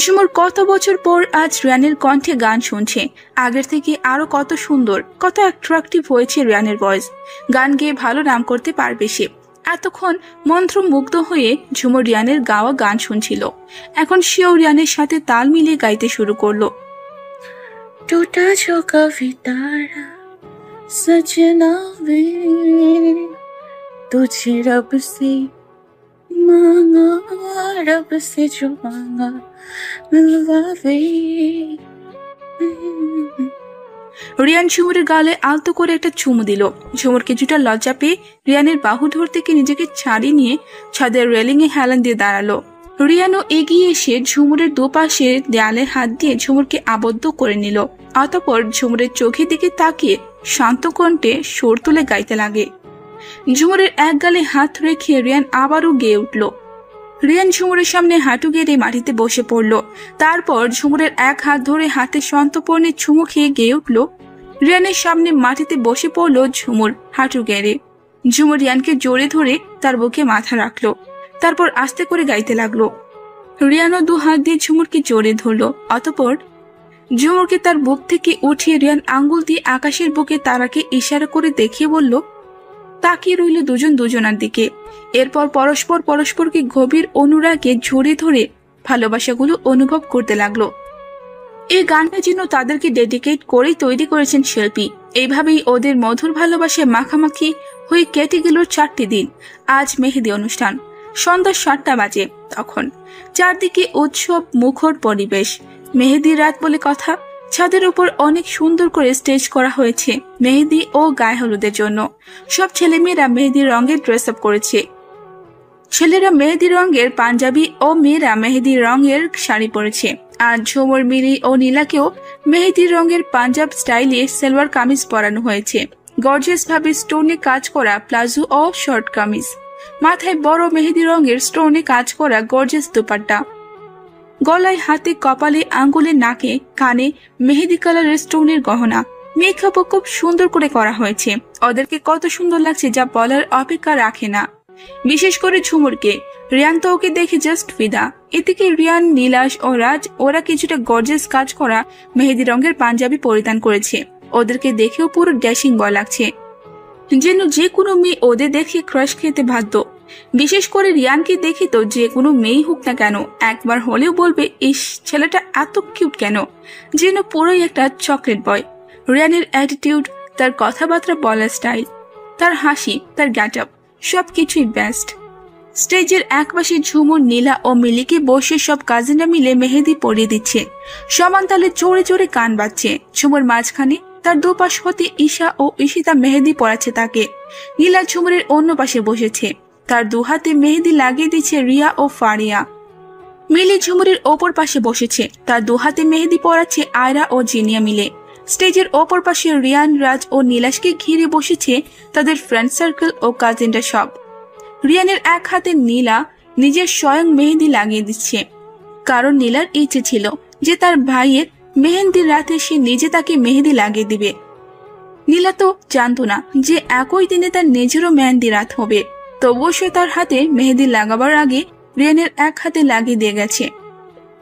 ঝুমুর কত বছর পর আজ রিয়ানের কণ্ঠে গান শুনছে। আগের থেকে আরো কত সুন্দর, কত অ্যাট্রাকটিভ হয়েছে রিয়ানের ভয়েস। গান গেয়ে ভালো নাম করতে পারবে সে। এতক্ষণ মন্ত্রমুগ্ধ হয়ে ঝুমুর রিয়ানের গাওয়া গান শুনছিল। এখন সেও রিয়ানের সাথে তাল মিলিয়ে গাইতে শুরু করলো। टूटा जो कभी तारा सजना वे तुझे रब से मांगा, रब से जो मांगा मिलवा वे। রিয়ান ঝুমুরের গালে আলতো করে একটা চুমু দিল। ঝুমুর কিছুটা লজ্জা পেয়ে রিয়ানের বাহু ধর থেকে নিজেকে ছাড়িয়ে নিয়ে ছাদের রেলিং এ হেলান দিয়ে দাঁড়ালো। রিয়ানও এগিয়ে এসে ঝুমুরের দুপাশে দেয়ালে হাত দিয়ে ঝুমুরকে আবদ্ধ করে নিল। অতঃপর ঝুমুরের চোখের দিকে তাকিয়ে শান্ত কণ্ঠে সুর তুলে গাইতে লাগে। ঝুমুরের এক গালে হাত রেখে রিয়ান আবারও গেয়ে উঠল। রিয়ান ঝুমুরের সামনে হাঁটু গেড়ে মাটিতে বসে পড়ল। তারপর ঝুমুরের এক হাত ধরে হাতে সন্তর্পণে চুমু খেয়ে গেয়ে উঠল। রিয়ানের সামনে মাটিতে বসে পড়ল ঝুমুর হাঁটু গেড়ে। ঝুমুর রিয়ানকে জোরে ধরে তার বুকে মাথা রাখলো। তারপর আস্তে করে গাইতে লাগলো। রিয়ানও দু হাত দিয়ে ঝুমুরকে জোরে ধরলো। অতঃপর ঝুমুরকে তার বুক থেকে উঠিয়ে রিয়ান আঙ্গুল দিয়ে আকাশের বুকে তারাকে ইশারা করে দেখিয়ে বলল। তাকিয়ে রইল দুজন দুজনার দিকে। এরপর পরস্পর পরস্পরকে গভীর অনুরাগে জড়িয়ে ধরে ভালোবাসাগুলো অনুভব করতে লাগলো। এই গানটা যেন তাদেরকে ডেডিকেট করেই তৈরি করেছেন শিল্পী। এইভাবেই ওদের মধুর ভালোবাসায় মাখামাখি হয়ে কেটে গেল 4টি দিন। আজ মেহেদি অনুষ্ঠান। সন্ধ্যা 7টা বাজে। তখন চারদিকে উৎসব মুখর পরিবেশ। মেহেদির রাত বলে কথা। ছাদের উপর অনেক সুন্দর করে স্টেজ করা হয়েছে মেহেদি ও গায়ে হলুদের জন্য। সব ছেলেমেয়েরা মেহেদির রঙের ড্রেস আপ করেছে। ছেলেরা মেহেদি রঙের পাঞ্জাবি ও মেয়েরা মেহেদি রঙের শাড়ি পরেছে। আর ঝুমুর, মিলি ও নীলাকেও মেহেদি রঙের পাঞ্জাব স্টাইলে সালোয়ার কামিজ পরানো হয়েছে। গর্জিয়াস ভাবে স্টোনে কাজ করা প্লাজো ও শর্ট কামিজ, মাথায় বড় মেহেদি রঙের স্টোনে কাজ করা গর্জিয়াস দুপাট্টা, গলায়, হাতে, কপালে, আঙ্গুলে, নাকে, কানে মেহেদি কালারের স্টোনের গহনা। মেকআপও খুব সুন্দর করে করা হয়েছে। ওদেরকে কত সুন্দর লাগছে যা বলার অপেক্ষা রাখে না। বিশেষ করে ঝুমুরকে। রিয়ান তো ওকে দেখে জাস্ট ফিদা। এদিকে রিয়ান, নীলাশ ও রাজ ওরা কিছুটা গর্জিয়াস কাজ করা মেহেদি রঙের পাঞ্জাবি পরিধান করেছে। ওদেরকে দেখেও পুরো ড্যাশিং বয় লাগছে, যেন যে কোনো মেয়ে ওদের দেখে ক্রাশ খেতে বাধ্য। বিশেষ করে রিয়ানকে দেখে তো যে কোনো মেয়েই হোক না কেন একবার হলেও বলবে, ইস ছেলেটা এত কিউট কেন, যেন পুরোই একটা চকলেট বয়। রিয়ানের অ্যাটিটিউড, তার কথাবার্তা বলার স্টাইল, তার হাসি, তার গেট আপ সবকিছুই বেস্ট। স্টেজের একপাশে ঝুমুর, নীলা ও মিলিকে বসে সব কাজিনরা মিলে মেহেদি পরিয়ে দিচ্ছে। সমান তালে জোরে জোরে গান বাজছে। ঝুমুর মাঝখানে, তার দুপাশ হতে ঈশা ও ঈশিতা মেহেদি পড়াচ্ছে তাকে। নীলা ঝুমুরের অন্য পাশে বসেছে। তার দুহাতে মেহেদি লাগিয়ে দিচ্ছে রিয়া ও ফারিয়া। মিলি ঝুমুরের ওপর পাশে বসেছে। তার দুহাতে মেহেদি পড়াচ্ছে আয়রা ও জিনিয়া মিলে। স্টেজের ওপর পাশে রিয়ান, রাজ ও নীলাশকে ঘিরে বসেছে তাদের ফ্রেন্ড সার্কেল ও কাজিনরা সব। রিয়ানের এক হাতে নীলা নিজের স্বয়ং মেহেদি লাগিয়ে দিচ্ছে, কারণ নীলার ইচ্ছে ছিল যে তার ভাইয়ের মেহেন্দির রাতে সে নিজে তাকে মেহেদি লাগিয়ে দিবে। নীলা তো জানতো না যে একই দিনে তার নিজেরও মেহেন্দি রাত হবে, তবুও সে তার হাতে মেহেদি লাগাবার আগে রিয়ানের এক হাতে লাগিয়ে দিয়ে গেছে।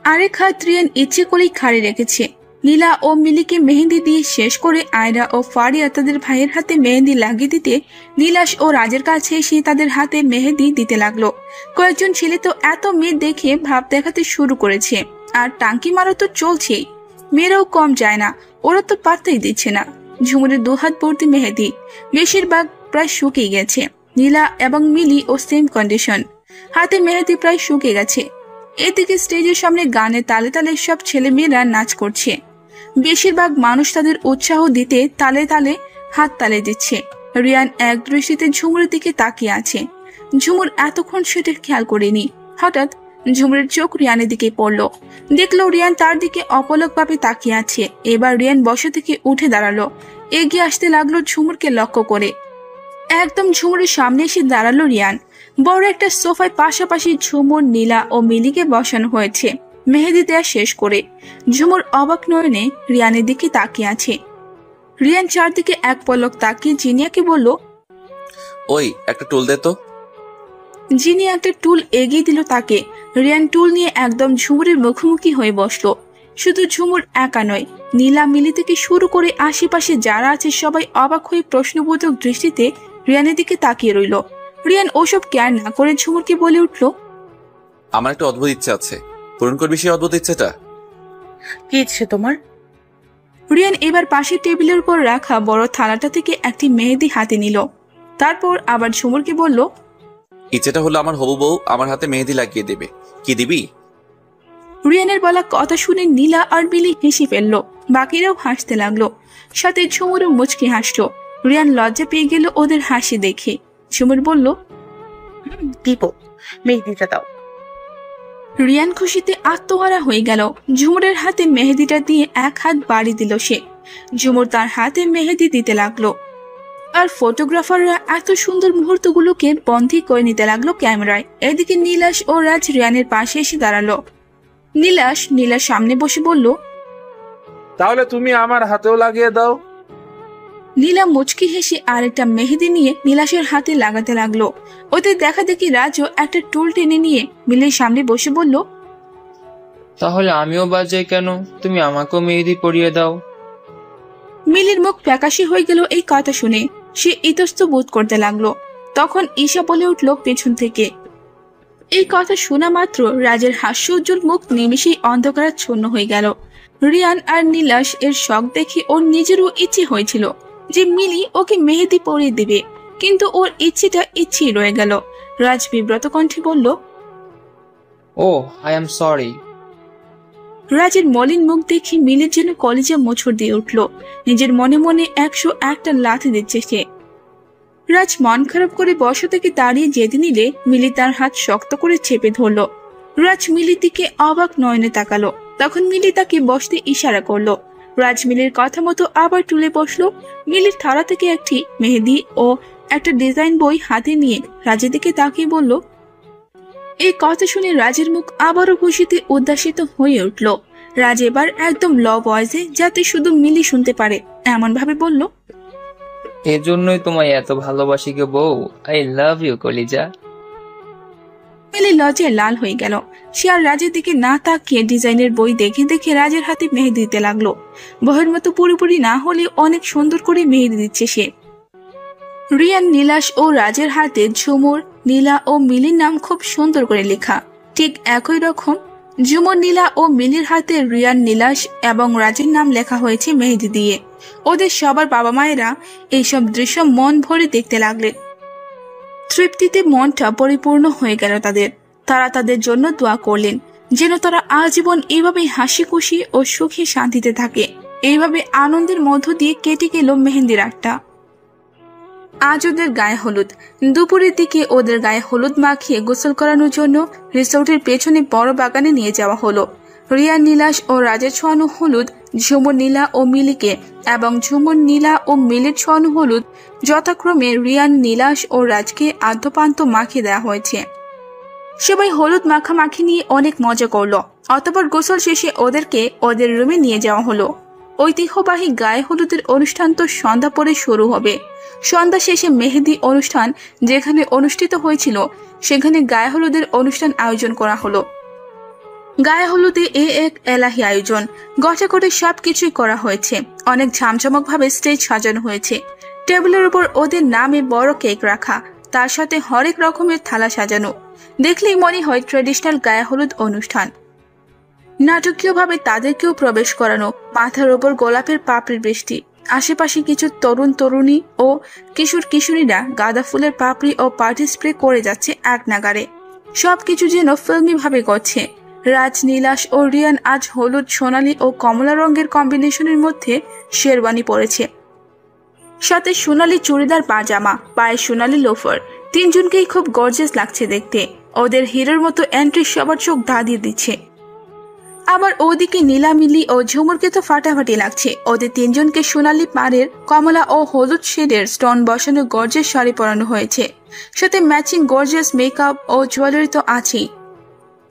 আরেক হাত রিয়ান ইচ্ছে করেই খাড়ি রেখেছে। নীলা ও মিলিকে মেহেদি দিয়ে শেষ করে আয়রা ও ফারিয়া তাদের ভাইয়ের হাতে মেহেদি লাগিয়ে দিতে নীলাশ ও রাজের কাছে এসে তাদের হাতে মেহেদি দিতে লাগলো। কয়েকজন ছেলে তো এত মেয়ে দেখে ভাব দেখাতে শুরু করেছে, আর টাঙ্কি মারা তো চলছেই। মেয়েরাও কম যায় না, ওরা তো পাত্তাই দিচ্ছে না। ঝুমুরের দুহাত ভর্তি মেহেদি, বেশিরভাগ প্রায় শুকিয়ে গেছে। নীলা এবং মিলি ও সেম কন্ডিশন, হাতে মেহেদি প্রায় শুকিয়ে গেছে। এদিকে স্টেজের সামনে গানের তালে তালে সব ছেলে মেয়েরা নাচ করছে। বেশিরভাগ মানুষ তাদের উৎসাহ দিতে তালে তালে হাত তালে দিচ্ছে। রিয়ান এক দৃষ্টিতে ঝুমুরের দিকে তাকিয়ে আছে। ঝুমুর এতক্ষণ সেটা খেয়াল করেনি। হঠাৎ ঝুমুরের চোখ রিয়ানের দিকে পড়লো। দেখলো রিয়ান তার দিকে অপলকভাবে তাকিয়ে আছে। এবার রিয়ান বসা থেকে উঠে দাঁড়ালো, এগিয়ে আসতে লাগলো ঝুমুরকে লক্ষ্য করে। একদম ঝুমুরের সামনে এসে দাঁড়ালো রিয়ান। বড় একটা সোফায় পাশাপাশি ঝুমুর, নীলা ও মিলিকে বসানো হয়েছে। মেহেদি দেয়া শেষ করে ঝুমুর অবাক নয়নে রিয়ানের দিকে তাকিয়ে আছে। রিয়ান চারদিকে এক পলক তাকিয়ে জিনিয়াকে বলল, ওই একটা টুল দে তো। জিনিয়া একটা টুল এগিয়ে দিল তাকে। রিয়ান টুল নিয়ে একদম ঝুমুরের মুখোমুখি হয়ে বসলো। শুধু ঝুমুর একা নয়, নীলা, মিলি থেকে শুরু করে আশেপাশে যারা আছে সবাই অবাক হয়ে প্রশ্নবোধক দৃষ্টিতে রিয়ানের দিকে তাকিয়ে রইল। রিয়ান ওসব কেয়ার না করে ঝুমুরকে বলে উঠল, আমার একটা অদ্ভুত ইচ্ছা আছে, পূরণ করবি সেই অদ্ভুত ইচ্ছেটা? কি ইচ্ছে তোমার? রিয়ান এবার পাশের টেবিলের উপর রাখা বড় থালাটা থেকে একটি মেহেদি হাতে নিল। তারপর আবার ঝুমুরকে বলল, ইচ্ছেটা হলো আমার হবু বউ আমার হাতে মেহেদি লাগিয়ে দেবে, কি দিবি? রিয়ানের বলা কথা শুনে নীলা আর মিলি হেসে ফেললো। বাকিরাও হাসতে লাগলো, সাথে ঝুমুরও মুচকি হাসলো। রিয়ান লজ্জা পেয়ে গেল ওদের হাসি দেখে। ঝুমুর বলল, দিব, মেহেদিটা দাও। রিয়ান খুশিতে আত্মহারা হয়ে গেল। ঝুমুরের হাতে মেহেদিটা দিয়ে এক হাত বাড়ি দিল সে। ঝুমুর তার হাতে মেহেদি দিতে লাগলো, আর ফটোগ্রাফাররা এত সুন্দর মুহূর্তগুলোকে বন্দী করে নিতে লাগলো ক্যামেরায়। এদিকে নীলাশ ও রাজ রিয়ানের পাশে এসে দাঁড়ালো। নীলাশ নীলার সামনে বসে বলল, তাহলে তুমি আমার হাতেও লাগিয়ে দাও। নীলা মুচকি হেসে আরেকটা মেহেদি নিয়ে নীলাশের হাতে লাগাতে লাগলো। ওদের দেখা দেখি রাজও একটা টুল টেনে নিয়ে মিলের সামনে বসে বলল, তাহলে আমিও বাজাই কেন, তুমি আমাকেও মেহেদি পরিয়ে দাও। মিলির মুখ ফ্যাকাশে হয়ে গেল এই কথা শুনে। সে ইতস্ত বোধ করতে লাগলো। তখন ঈশা বলে উঠল পেছন থেকে। এই কথা শোনা মাত্র রাজের হাস্য উজ্জ্বল মুখ নিমেষেই অন্ধকারাচ্ছন্ন হয়ে গেল। রিয়ান আর নীলাশ এর শখ দেখে ওর নিজেরও ইচ্ছে হয়েছিল যে মিলি ওকে মেহেদি পরিয়ে দেবে, কিন্তু ওর ইচ্ছেটা ইচ্ছেই রয়ে গেল। রাজ বিব্রত কণ্ঠে বলল, ও আই এম সরি। রাজের মলিন মুখ দেখে মিলির যেন কলেজে মোচড় দিয়ে উঠল। নিজের মনে মনে 101টা লাথি দিচ্ছে সে। রাজ মন খারাপ করে বসা থেকে দাঁড়িয়ে যেতে নিলে মিলি তার হাত শক্ত করে চেপে ধরল। রাজ মিলির দিকে অবাক নয়নে তাকালো। তখন মিলি তাকে বসতে ইশারা করলো। রাজ মিলির কথা মতো আবার টুলে বসলো। মিলির থালা থেকে একটি মেহেদি ও একটা ডিজাইন বই হাতে নিয়ে রাজের দিকে তাকিয়ে বলল। এই কথা শুনে রাজের মুখ আবারও খুশিতে উদ্দাসিত হয়ে উঠল। রাজ এবার একদম ল ভয়েসে, যাতে শুধু মিলি শুনতে পারে, এমন ভাবে বলল, এজন্যই তোমায় এত ভালোবাসি গো বউ। আই লাভ ইউ কলিজা। মিলি লজ্জায় লাল হয়ে গেল। সে আর রাজের দিকে না তাকিয়ে ডিজাইনের বই দেখে দেখে রাজের হাতে মেহেদি দিতে লাগলো। বইয়ের মতো পুরোপুরি না হলে অনেক সুন্দর করে মেহেদি দিচ্ছে সে। রিয়ান, নীলাশ ও রাজের হাতে ঝুমুর, নীলা ও মিলির নাম খুব সুন্দর করে লেখা। ঠিক একই রকম ঝুমুর, নীলা ও মিলির হাতে রিয়ান, নীলাশ এবং রাজের নাম লেখা হয়েছে মেহেদি দিয়ে। ওদের সবার বাবা মায়েরা এইসব দৃশ্য মন ভরে দেখতে লাগলেন। তৃপ্তিতে মনটা পরিপূর্ণ হয়ে গেল তাদের। তারা তাদের জন্য দোয়া করলেন যেন তারা আজীবন এইভাবে হাসি খুশি ও সুখে শান্তিতে থাকে। এইভাবে আনন্দের মধ্য দিয়ে কেটে গেল মেহেন্দি রাতটা। আজ ওদের গায়ে হলুদ। দুপুরের দিকে ওদের গায়ে হলুদ মাখিয়ে গোসল করানোর জন্য রিসোর্টের পেছনে বড় বাগানে নিয়ে যাওয়া হলো। রিয়া, নীলাশ ও রাজের ছোঁয়ানো হলুদ ঝুমুর, নীলা ও মিলিকে এবং ঝুমুর, নীলা ও মিলির ছোঁয়ানো হলুদ যথাক্রমে রিয়ান, নীলাশ ও রাজকে আদ্যপান্ত মাখিয়ে দেওয়া হয়েছে। সবাই হলুদ মাখামাখি নিয়ে অনেক মজা করলো। অতঃপর গোসল শেষে ওদেরকে ওদের রুমে নিয়ে যাওয়া হলো। ঐতিহ্যবাহী গায়ে হলুদের অনুষ্ঠান তো সন্ধ্যা পরে শুরু হবে। সন্ধ্যা শেষে মেহেদি অনুষ্ঠান যেখানে অনুষ্ঠিত হয়েছিল সেখানে গায়ে হলুদের অনুষ্ঠান আয়োজন করা হলো। গায়ে হলুদে এক এলাহি আয়োজন। গটা করে সবকিছুই করা হয়েছে। অনেক ঝামঝমক ভাবে স্টেজ সাজানো হয়েছে। টেবিলের উপর ওদের নামে বড় কেক রাখা, তার সাথে হরেক রকমের থালা সাজানো। দেখলেই মনে হয় ট্রেডিশনাল গায়ে হলুদ অনুষ্ঠান। নাটকীয়ভাবে তাদেরকেও প্রবেশ করানো। মাথার ওপর গোলাপের পাপড়ির বৃষ্টি। আশেপাশে কিছু তরুণ তরুণী ও কিশোর কিশোরীরা গাঁদা ফুলের পাপড়ি ও পার্টি স্প্রে করে যাচ্ছে এক নাগারে। সবকিছু যেন ফিল্মি ভাবে করছে। রাজ, নীলাশ ও রিয়ান আজ হলুদ, সোনালী ও কমলা রঙের কম্বিনেশনের মধ্যে শেরওয়ানি পরেছে, সাথে সোনালী চুড়িদার পাজামা, পায়ে সোনালী লোফার। তিনজনকেই খুব গর্জিয়াস লাগছে দেখতে। ওদের হিরোর মতো এন্ট্রি সবার চোখ ধাঁধিয়ে দিচ্ছে। আবার ওদিকে নীলা, মিলি ও ঝুমুরকে তো ফাটাফাটি লাগছে। ওদের তিনজনকে সোনালী পাড়ের কমলা ও হলুদ শেডের স্টোন বসানো গর্জিয়াস শাড়ি পরানো হয়েছে, সাথে ম্যাচিং গর্জিয়াস মেকআপ ও জুয়েলারি তো আছেই।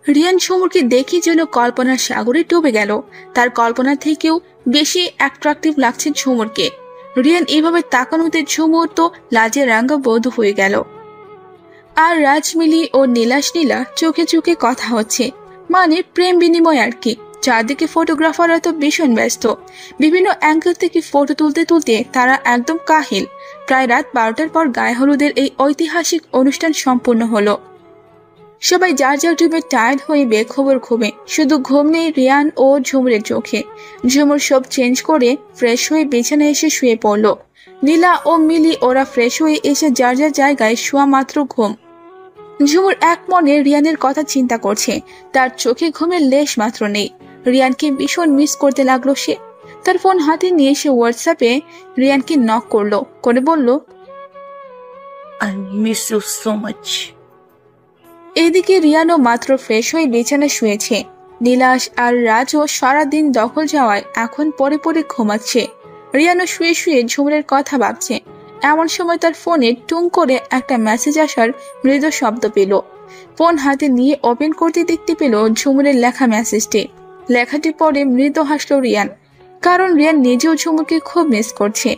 রিয়ান ঝুমুরকে দেখে যেন কল্পনার সাগরে ডুবে গেল। তার কল্পনা থেকেও বেশি অ্যাট্রাকটিভ লাগছে ঝুমুরকে। রিয়ান এইভাবে তাকানোতে ঝুমুর তো লাজে রাঙ্গাবোধ হয়ে গেল। আর রাজ, মিলি ও নীলাশ, নীলা চোখে চোখে কথা হচ্ছে, মানে প্রেম বিনিময় আর কি। চারদিকে ফটোগ্রাফাররা তো ভীষণ ব্যস্ত। বিভিন্ন অ্যাঙ্গেল থেকে ফটো তুলতে তুলতে তারা একদম কাহিল। প্রায় রাত 12টার পর গায়ে হলুদের এই ঐতিহাসিক অনুষ্ঠান সম্পূর্ণ হলো। সবাই যার যার রুমে টায়ার্ড হয়ে বেখবর ঘুমে। শুধু ঘুম নেই রিয়ান ও ঝুমুরের চোখে। ঝুমুর সব চেঞ্জ করে ফ্রেশ হয়ে বিছানায় এসে শুয়ে পড়ল। নীলা ও মিলি ওরা ফ্রেশ হয়ে এসে যার যার জায়গায় শোয়া মাত্র ঘুম। ঝুমুর এক মনে রিয়ানের কথা চিন্তা করছে। তার চোখে ঘুমের লেশ মাত্র নেই। রিয়ানকে ভীষণ মিস করতে লাগলো সে। তার ফোন হাতে নিয়ে সে হোয়াটসঅ্যাপে রিয়ানকে নক করলো, করে বলল, I miss you so much. এদিকে রিয়ানও মাত্র ফ্রেশ হয়ে বিছানায় শুয়েছে। নীলাশ আর রাজও সারাদিন দখল যাওয়ায় এখন পরে পরে ঘুমাচ্ছে। রিয়ানও শুয়ে শুয়ে ঝুমুরের কথা ভাবছে। এমন সময় তার ফোনে টুং করে একটা মেসেজ আসার মৃদু শব্দ পেল। ফোন হাতে নিয়ে ওপেন করতে দেখতে পেল ঝুমুরের লেখা মেসেজটি। লেখাটি পড়ে মৃদু হাসল রিয়ান, কারণ রিয়ান নিজেও ঝুমুরকে খুব মিস করছে।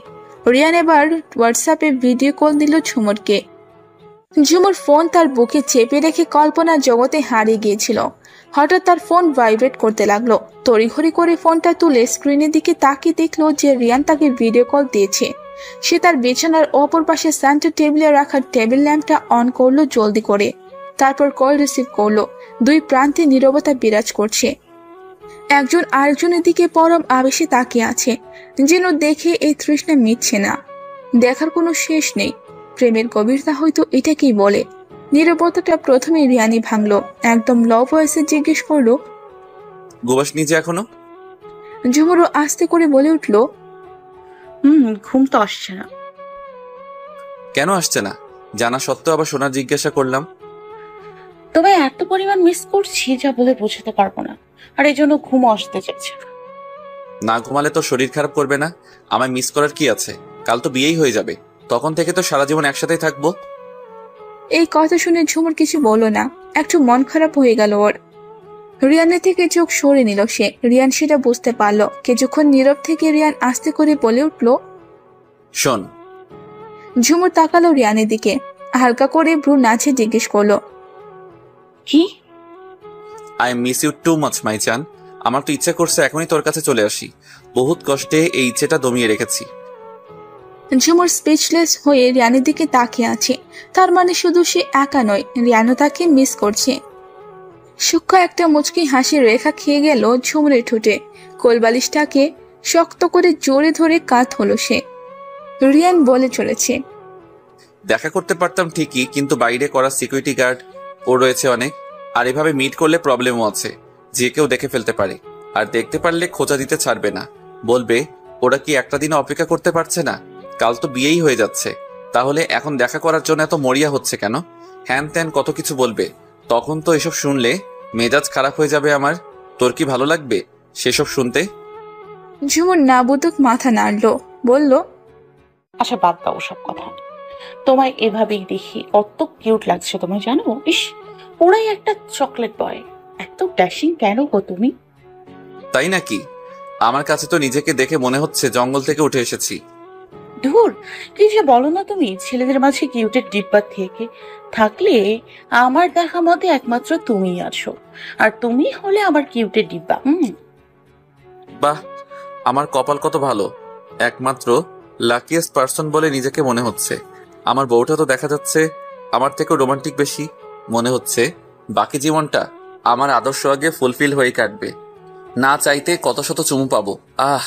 রিয়ান এবার হোয়াটসঅ্যাপে ভিডিও কল দিল ঝুমুরকে। ঝুমুর ফোন তার বুকে চেপে রেখে কল্পনার জগতে হারিয়ে গিয়েছিল। হঠাৎ তার ফোন ভাইব্রেট করতে লাগলো। তড়িঘড়ি করে ফোনটা তুলে স্ক্রিনের দিকে তাকিয়ে দেখলো যে রিয়ান তাকে ভিডিও কল দিয়েছে। সে তার বিছানার অপর পাশে সেন্টার টেবিলে রাখা টেবিল ল্যাম্পটা অন করলো জলদি করে। তারপর কল রিসিভ করলো। দুই প্রান্তে নীরবতা বিরাজ করছে। একজন আরেকজনের দিকে পরম আবেশে তাকিয়ে আছে, যেন দেখে এই তৃষ্ণা মিটছে না, দেখার কোনো শেষ নেই। প্রেমের গভীরতা হয়তো এটাকেই বলে। নীরবতাটা প্রথমে রিয়ানই ভাঙলো। একদম লো ভয়েসে জিজ্ঞেস করলো, গোবাস নিজে এখনো? ঝুমুরও আস্তে করে বলে উঠল, ঘুম তো আসছে না। কেন আসছে না? জানা সত্ত্বেও আবার শোনার জিজ্ঞাসা করলাম। তোমায় এত পরিমাণ মিস করছি যা বলে বোঝাতে পারবো না, আর এই জন্য ঘুম আসতে চাইছে না। না ঘুমালে তো শরীর খারাপ করবে না? আমায় মিস করার কি আছে? কাল তো বিয়েই হয়ে যাবে, তখন থেকে তো সারা জীবন একসাথেই থাকবো। এই কথা শুনে ঝুমুর কিছু বলল না। একটু মন খারাপ হয়ে গেল ওর। রিয়ানের থেকে চোখ সরে নিল সে। রিয়ান সেটা বুঝতে পারলো। কিছুক্ষণ নীরব থেকে রিয়ান আস্তে করে বলে উঠল, শোন। ঝুমুর তাকালো রিয়ানের দিকে। হালকা করে ভ্রু নাচে জিজ্ঞেস করলো, কি? I miss you too much my চান। আমার তো ইচ্ছা করছে এখনই তোর কাছে চলে আসি। বহুত কষ্টে এই ইচ্ছেটা দমিয়ে রেখেছি। ঝুমুর স্পিচলেস হয়ে রিয়ানের দিকে তাকিয়ে আছে। তার মানে শুধু সে একা নয়, রিয়ানও তাকে মিস করছে। সূক্ষ্ম একটা মুচকি হাসির রেখা খেয়ে গেল ঝুমুরের ঠোঁটে। কোলবালিশটাকে শক্ত করে জোরে ধরে কাত হলো সে। রিয়ান বলে চলেছে, দেখা করতে পারতাম ঠিকই, কিন্তু বাইরে করা সিকিউরিটি গার্ড ও রয়েছে অনেক। আর এভাবে মিট করলে প্রবলেমও আছে, যে কেউ দেখে ফেলতে পারে। আর দেখতে পারলে খোঁজা দিতে ছাড়বে না, বলবে ওরা কি একটা দিন অপেক্ষা করতে পারছে না? কাল তো বিয়েই হয়ে যাচ্ছে, তাহলে এখন দেখা করার জন্য এত মরিয়া হচ্ছে কেন? হ্যান ত্যান কত কিছু বলবে। তখন তো এসব শুনলে মেজাজ খারাপ হয়ে যাবে আমার। তোর কি ভালো লাগবে সেসব শুনতে? ঝুমুর নাবুদক মাথা নাড়ল, বলল, আচ্ছা বাদ দাও সব কথা। তোমায় এভাবেই দেখি কত কিউট লাগছে তোমায়, জানো? ইস, পুরাই একটা চকলেট বয়। এত ড্যাশিং কেন গো তুমি? তাই নাকি? আমার কাছে তো নিজেকে দেখে মনে হচ্ছে জঙ্গল থেকে উঠে এসেছি। ধুর, কি যে বলো না তুমি। ছেলেদের মাঝে কিউটের ডিব্বা থেকে থাকলে আমার দেখা মতে একমাত্র তুমিই আছো, আর তুমি হলে আমার কিউটের ডিব্বা। বাহ, আমার কপাল কত ভালো। একমাত্র লাকিয়েস্ট পার্সন বলে নিজেকে মনে হচ্ছে। আমার বউটা তো দেখা যাচ্ছে আমার থেকেও রোমান্টিক বেশি। মনে হচ্ছে বাকি জীবনটা আমার আদর্শ আগে ফুলফিল হয়ে কাটবে। না চাইতে কত শত চুমু পাবো। আহ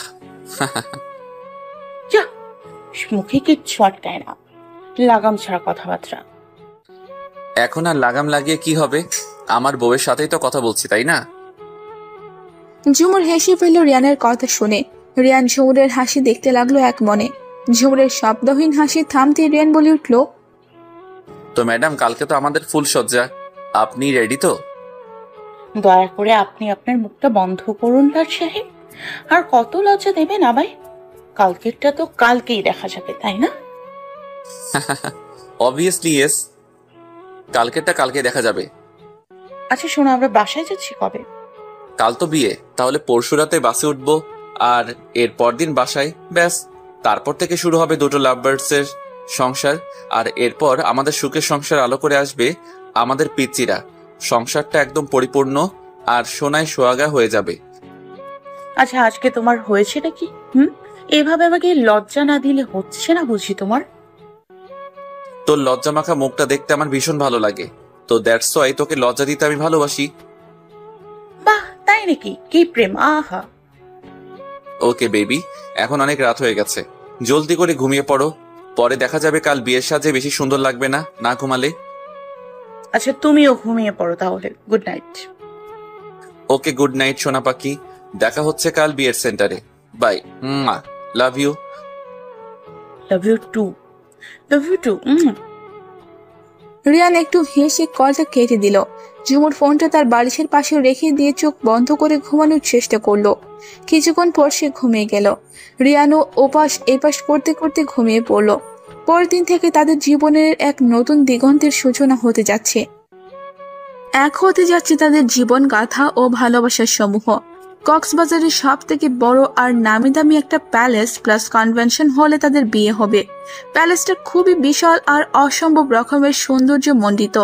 যা, মুখে কিচ্ছু আটকায় না, লাগাম ছাড়া কথাবার্তা। এখন আর লাগাম লাগিয়ে কি হবে? আমার বউয়ের সাথেই তো কথা বলছি, তাই না? ঝুমুর হেসে ফেলল রিয়ানের কথা শুনে। রিয়ান ঝুমুরের হাসি দেখতে লাগলো এক মনে। ঝুমুরের শব্দহীন হাসি থামতে রিয়ান বলে উঠল, তো ম্যাডাম, কালকে তো আমাদের ফুল সজ্জা। আপনি রেডি তো? দয়া করে আপনি আপনার মুখটা বন্ধ করুন লাট সাহেব। আর কত লজ্জা দেবেন আমায়? কালকেরটা তো কালকেই দেখা যাবে, তাই না? অবভিয়াসলি ইয়েস, কালকেরটা কালকে দেখা যাবে। আচ্ছা শোনো, আমরা বাসায় যাচ্ছি কবে? কাল তো বিয়ে, তাহলে পরশু রাতে বাসে উঠবো, আর এর পরদিন বাসায়। ব্যাস, তারপর থেকে শুরু হবে দুটো লাভবার্ডস এর সংসার। আর এরপর আমাদের সুখের সংসার আলো করে আসবে আমাদের পিচ্চিরা। সংসারটা একদম পরিপূর্ণ আর সোনায় সোহাগা হয়ে যাবে। আচ্ছা, আজকে তোমার হয়েছেটা কি? এভাবে আমাকে লজ্জা না দিলে হচ্ছে না বুঝি তোমার? তোর লজ্জা মাখা মুখটা দেখতে আমার ভীষণ ভালো লাগে, তো দ্যাটস ওয়াই তোকে লজ্জা দিতে আমি ভালোবাসি। বাহ, তাই নাকি? কি প্রেম! আহা। ওকে বেবি, এখন অনেক রাত হয়ে গেছে, জলদি করে ঘুমিয়ে পড়ো। পরে দেখা যাবে কাল বিয়ের সাজে বেশি সুন্দর লাগবে না না ঘুমালে। আচ্ছা, তুমিও ঘুমিয়ে পড়ো তাহলে। Good night. Okay, good night সোনা পাখি। দেখা হচ্ছে কাল বিয়ের সেন্টারে। Bye. Love you. Love you too. Love you too. Riyan একটু হেসে কলটা কেটে দিল। ঝুমুর ফোনটা তার বালিশের পাশে রেখে দিয়ে চোখ বন্ধ করে ঘুমানোর চেষ্টা করলো। কিছুক্ষণ পর সে ঘুমিয়ে গেল। রিয়ানও ওপাশ এপাশ করতে করতে ঘুমিয়ে পড়ল। পরের দিন থেকে তাদের জীবনের এক নতুন দিগন্তের সূচনা হতে যাচ্ছে। এক হতে যাচ্ছে তাদের জীবন গাথা ও ভালোবাসার সমূহ। কক্সবাজারের সব থেকে বড় আর নামি দামি একটা প্যালেস প্লাস কনভেনশন হলে তাদের বিয়ে হবে। প্যালেসটা খুবই বিশাল আর অসম্ভব রকমের সৌন্দর্য মণ্ডিত,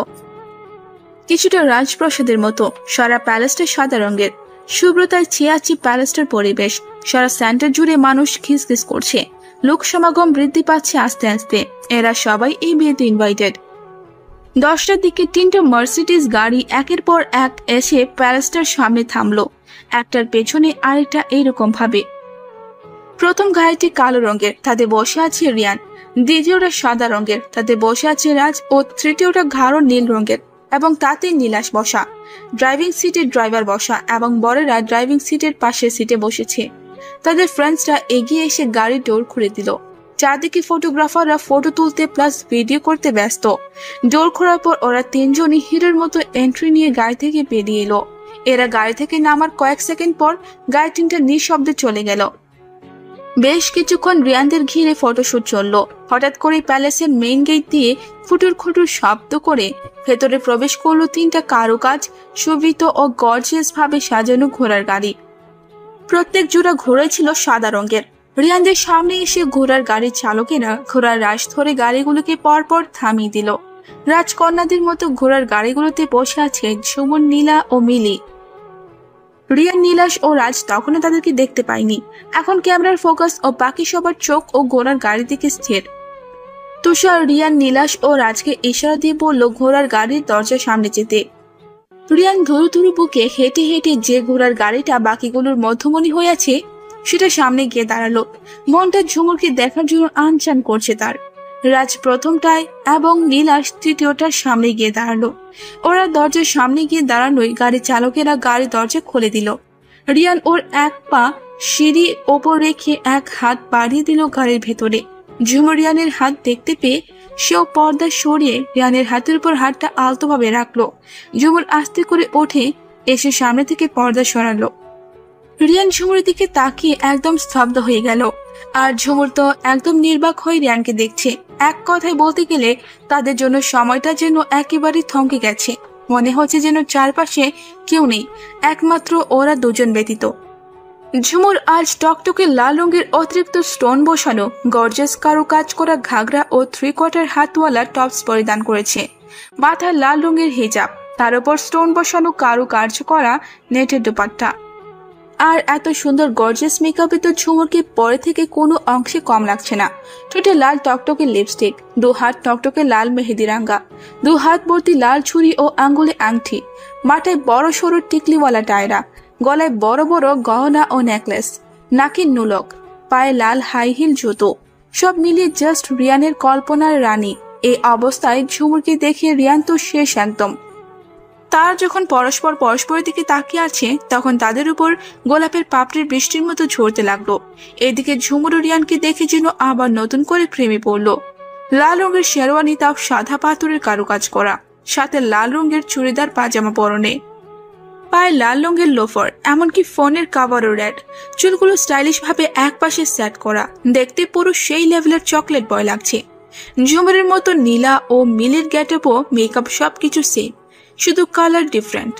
কিছুটা রাজপ্রাসাদের মতো। সারা প্যালেসটা সাদা রঙের, শুভ্রতায় ছেয়ে আছে প্যালেসটার পরিবেশ। সারা সেন্টার জুড়ে মানুষ খিসখিস করছে, লোক সমাগম বৃদ্ধি পাচ্ছে আস্তে আস্তে। এরা সবাই এই বিয়েতে ইনভাইটেড। 10টার দিকে 3টা মার্সিডিজ গাড়ি একের পর এক এসে প্যালেসটার সামনে থামলো, একটার পেছনে আরেকটা এইরকম ভাবে। প্রথম গাড়িটি কালো রঙের, তাতে বসে আছে রিয়ান। দ্বিতীয়টা সাদা রঙের, তাতে বসে আছে রাজ, ও তৃতীয়টা গাঢ় নীল রঙের এবং তাতে নীলাশ বসা। ড্রাইভিং সিটে ড্রাইভার বসা এবং বরেরা ড্রাইভিং সিটের পাশের সিটে বসেছে। তাদের ফ্রেন্ডসরা এগিয়ে এসে গাড়ির ডোর খুলে দিল। চারদিকে ফটোগ্রাফাররা ফটো তুলতে প্লাস ভিডিও করতে ব্যস্ত। ডোর খোলার পর ওরা তিনজনই হিরোর মতো এন্ট্রি নিয়ে গাড়ি থেকে বেরিয়ে এলো। এরা গাড়ি থেকে নামার কয়েক সেকেন্ড পর গাড়ি তিনটা নিঃশব্দে চলে গেল। বেশ কিছুক্ষণ রিয়ানদের ঘিরে ফটোশুট চলল। হঠাৎ করে প্যালেসের মেইন গেট দিয়ে খুটুর খুটুর শব্দ করে ভেতরে প্রবেশ করলো তিনটা কারুকাজ শোভিত ও গর্জিয়াস ভাবে সাজানো ঘোড়ার গাড়ি। প্রত্যেক জোড়া ঘোড়াই ছিল সাদা রঙের। রিয়ানদের সামনে এসে ঘোড়ার গাড়ির চালকেরা ঘোড়ার রাশ ধরে গাড়িগুলোকে পরপর থামিয়ে দিল। রাজকন্যাদের মতো ঘোড়ার গাড়িগুলোতে বসে আছে সুমন, নীলা ও মিলি। রিয়ান, নীলাশ ও রাজ তখনও তাদেরকে দেখতে পায়নি। এখন ক্যামেরার ফোকাস ও বাকি সবার চোখ ও ঘোড়ার গাড়ির দিকে স্থির। তুষার রিয়ান, নীলাশ ও রাজকে ইশারা দিয়ে বলল ঘোড়ার গাড়ির দরজার সামনে যেতে। রিয়ান ধরু ধরু বুকে হেঁটে হেঁটে যে ঘোড়ার গাড়িটা বাকিগুলোর মধ্যমণি হয়ে আছে সেটা সামনে গিয়ে দাঁড়ালো। মনটা ঝুমুরকে দেখার জন্য আনচান করছে তার। রাজ প্রথমটায় এবং নীলাশ তৃতীয়টার সামনে গিয়ে দাঁড়ালো। ওরা দরজার সামনে গিয়ে দাঁড়ানোই গাড়ির চালকেরা গাড়ির দরজা খুলে দিল। রিয়ান ওর এক পা সিঁড়ি ওপর রেখে এক হাত বাড়িয়ে দিল গাড়ির ভেতরে। ঝুমুর রিয়ানের হাত দেখতে পেয়ে সেও পর্দা সরিয়ে রিয়ানের হাতের উপর হাতটা আলতোভাবে রাখলো। ঝুমুর আস্তে করে ওঠে এসে সামনে থেকে পর্দা সরালো। রিয়ান ঝুমুরের দিকে তাকিয়ে একদম স্তব্ধ হয়ে গেল। আর ঝুমুর তো একদম নির্বাক হয়ে রিয়ানকে দেখছে। এক কথায় বলতে গেলে তাদের জন্য সময়টা যেন একেবারে থমকে গেছে। মনে হচ্ছে যেন চারপাশে কেউ নেই, একমাত্র ওরা দুজন ব্যতীত। ঝুমুর আজ টকটকে লাল রঙের অতিরিক্ত স্টোন বসানো গর্জাস কারো কাজ করা ঘাগরা ও 3/4 হাতওয়ালা টপস পরিধান করেছে। মাথায় লাল রঙের হিজাব, তার উপর স্টোন বসানো কারো কার্য করা নেটের দোপাট্টা। আর এত সুন্দর গর্জিয়াস মেকআপে তো ঝুমুরকে পরে থেকে কোনো অংশে কম লাগছে না। ঠোঁটে লাল টকটকে লিপস্টিক, 2 হাত টকটকে লাল মেহেদি রাঙ্গা, 2 হাত ভর্তি লাল ছুরি ও আঙ্গুলে আংটি, মাথায় বড় সরু টিকলিওয়ালা টায়রা, গলায় বড় বড় গহনা ও নেকলেস, নাকের নুলক, পায়ে লাল হাই হিল জুতো, সব মিলিয়ে জাস্ট রিয়ানের কল্পনার রানী। এই অবস্থায় ঝুমুরকে দেখে রিয়ান তো শেষ একদম। তারা যখন পরস্পর পরস্পরের দিকে তাকিয়ে আছে তখন তাদের উপর গোলাপের পাপড়ির বৃষ্টির মতো ঝরতে লাগলো। এদিকে ঝুমুর রিয়ানকে দেখে যেন আবার নতুন করে প্রেমে পড়লো। লাল রঙের শেরওয়ানি, তাও সাদা পাথরের কারুকাজ করা, সাথে লাল রঙের চুড়িদার পাজামা পরনে, পায়ে লাল রঙের লোফার, এমনকি ফোনের কাভারও রেড। চুলগুলো স্টাইলিশ ভাবে এক পাশে সেট করা, দেখতে পুরো সেই লেভেলের চকলেট বয় লাগছে। ঝুমুরের মতো নীলা ও মিলির গেটআপও মেকআপ সবকিছু সেম, শুধু কালার ডিফারেন্ট।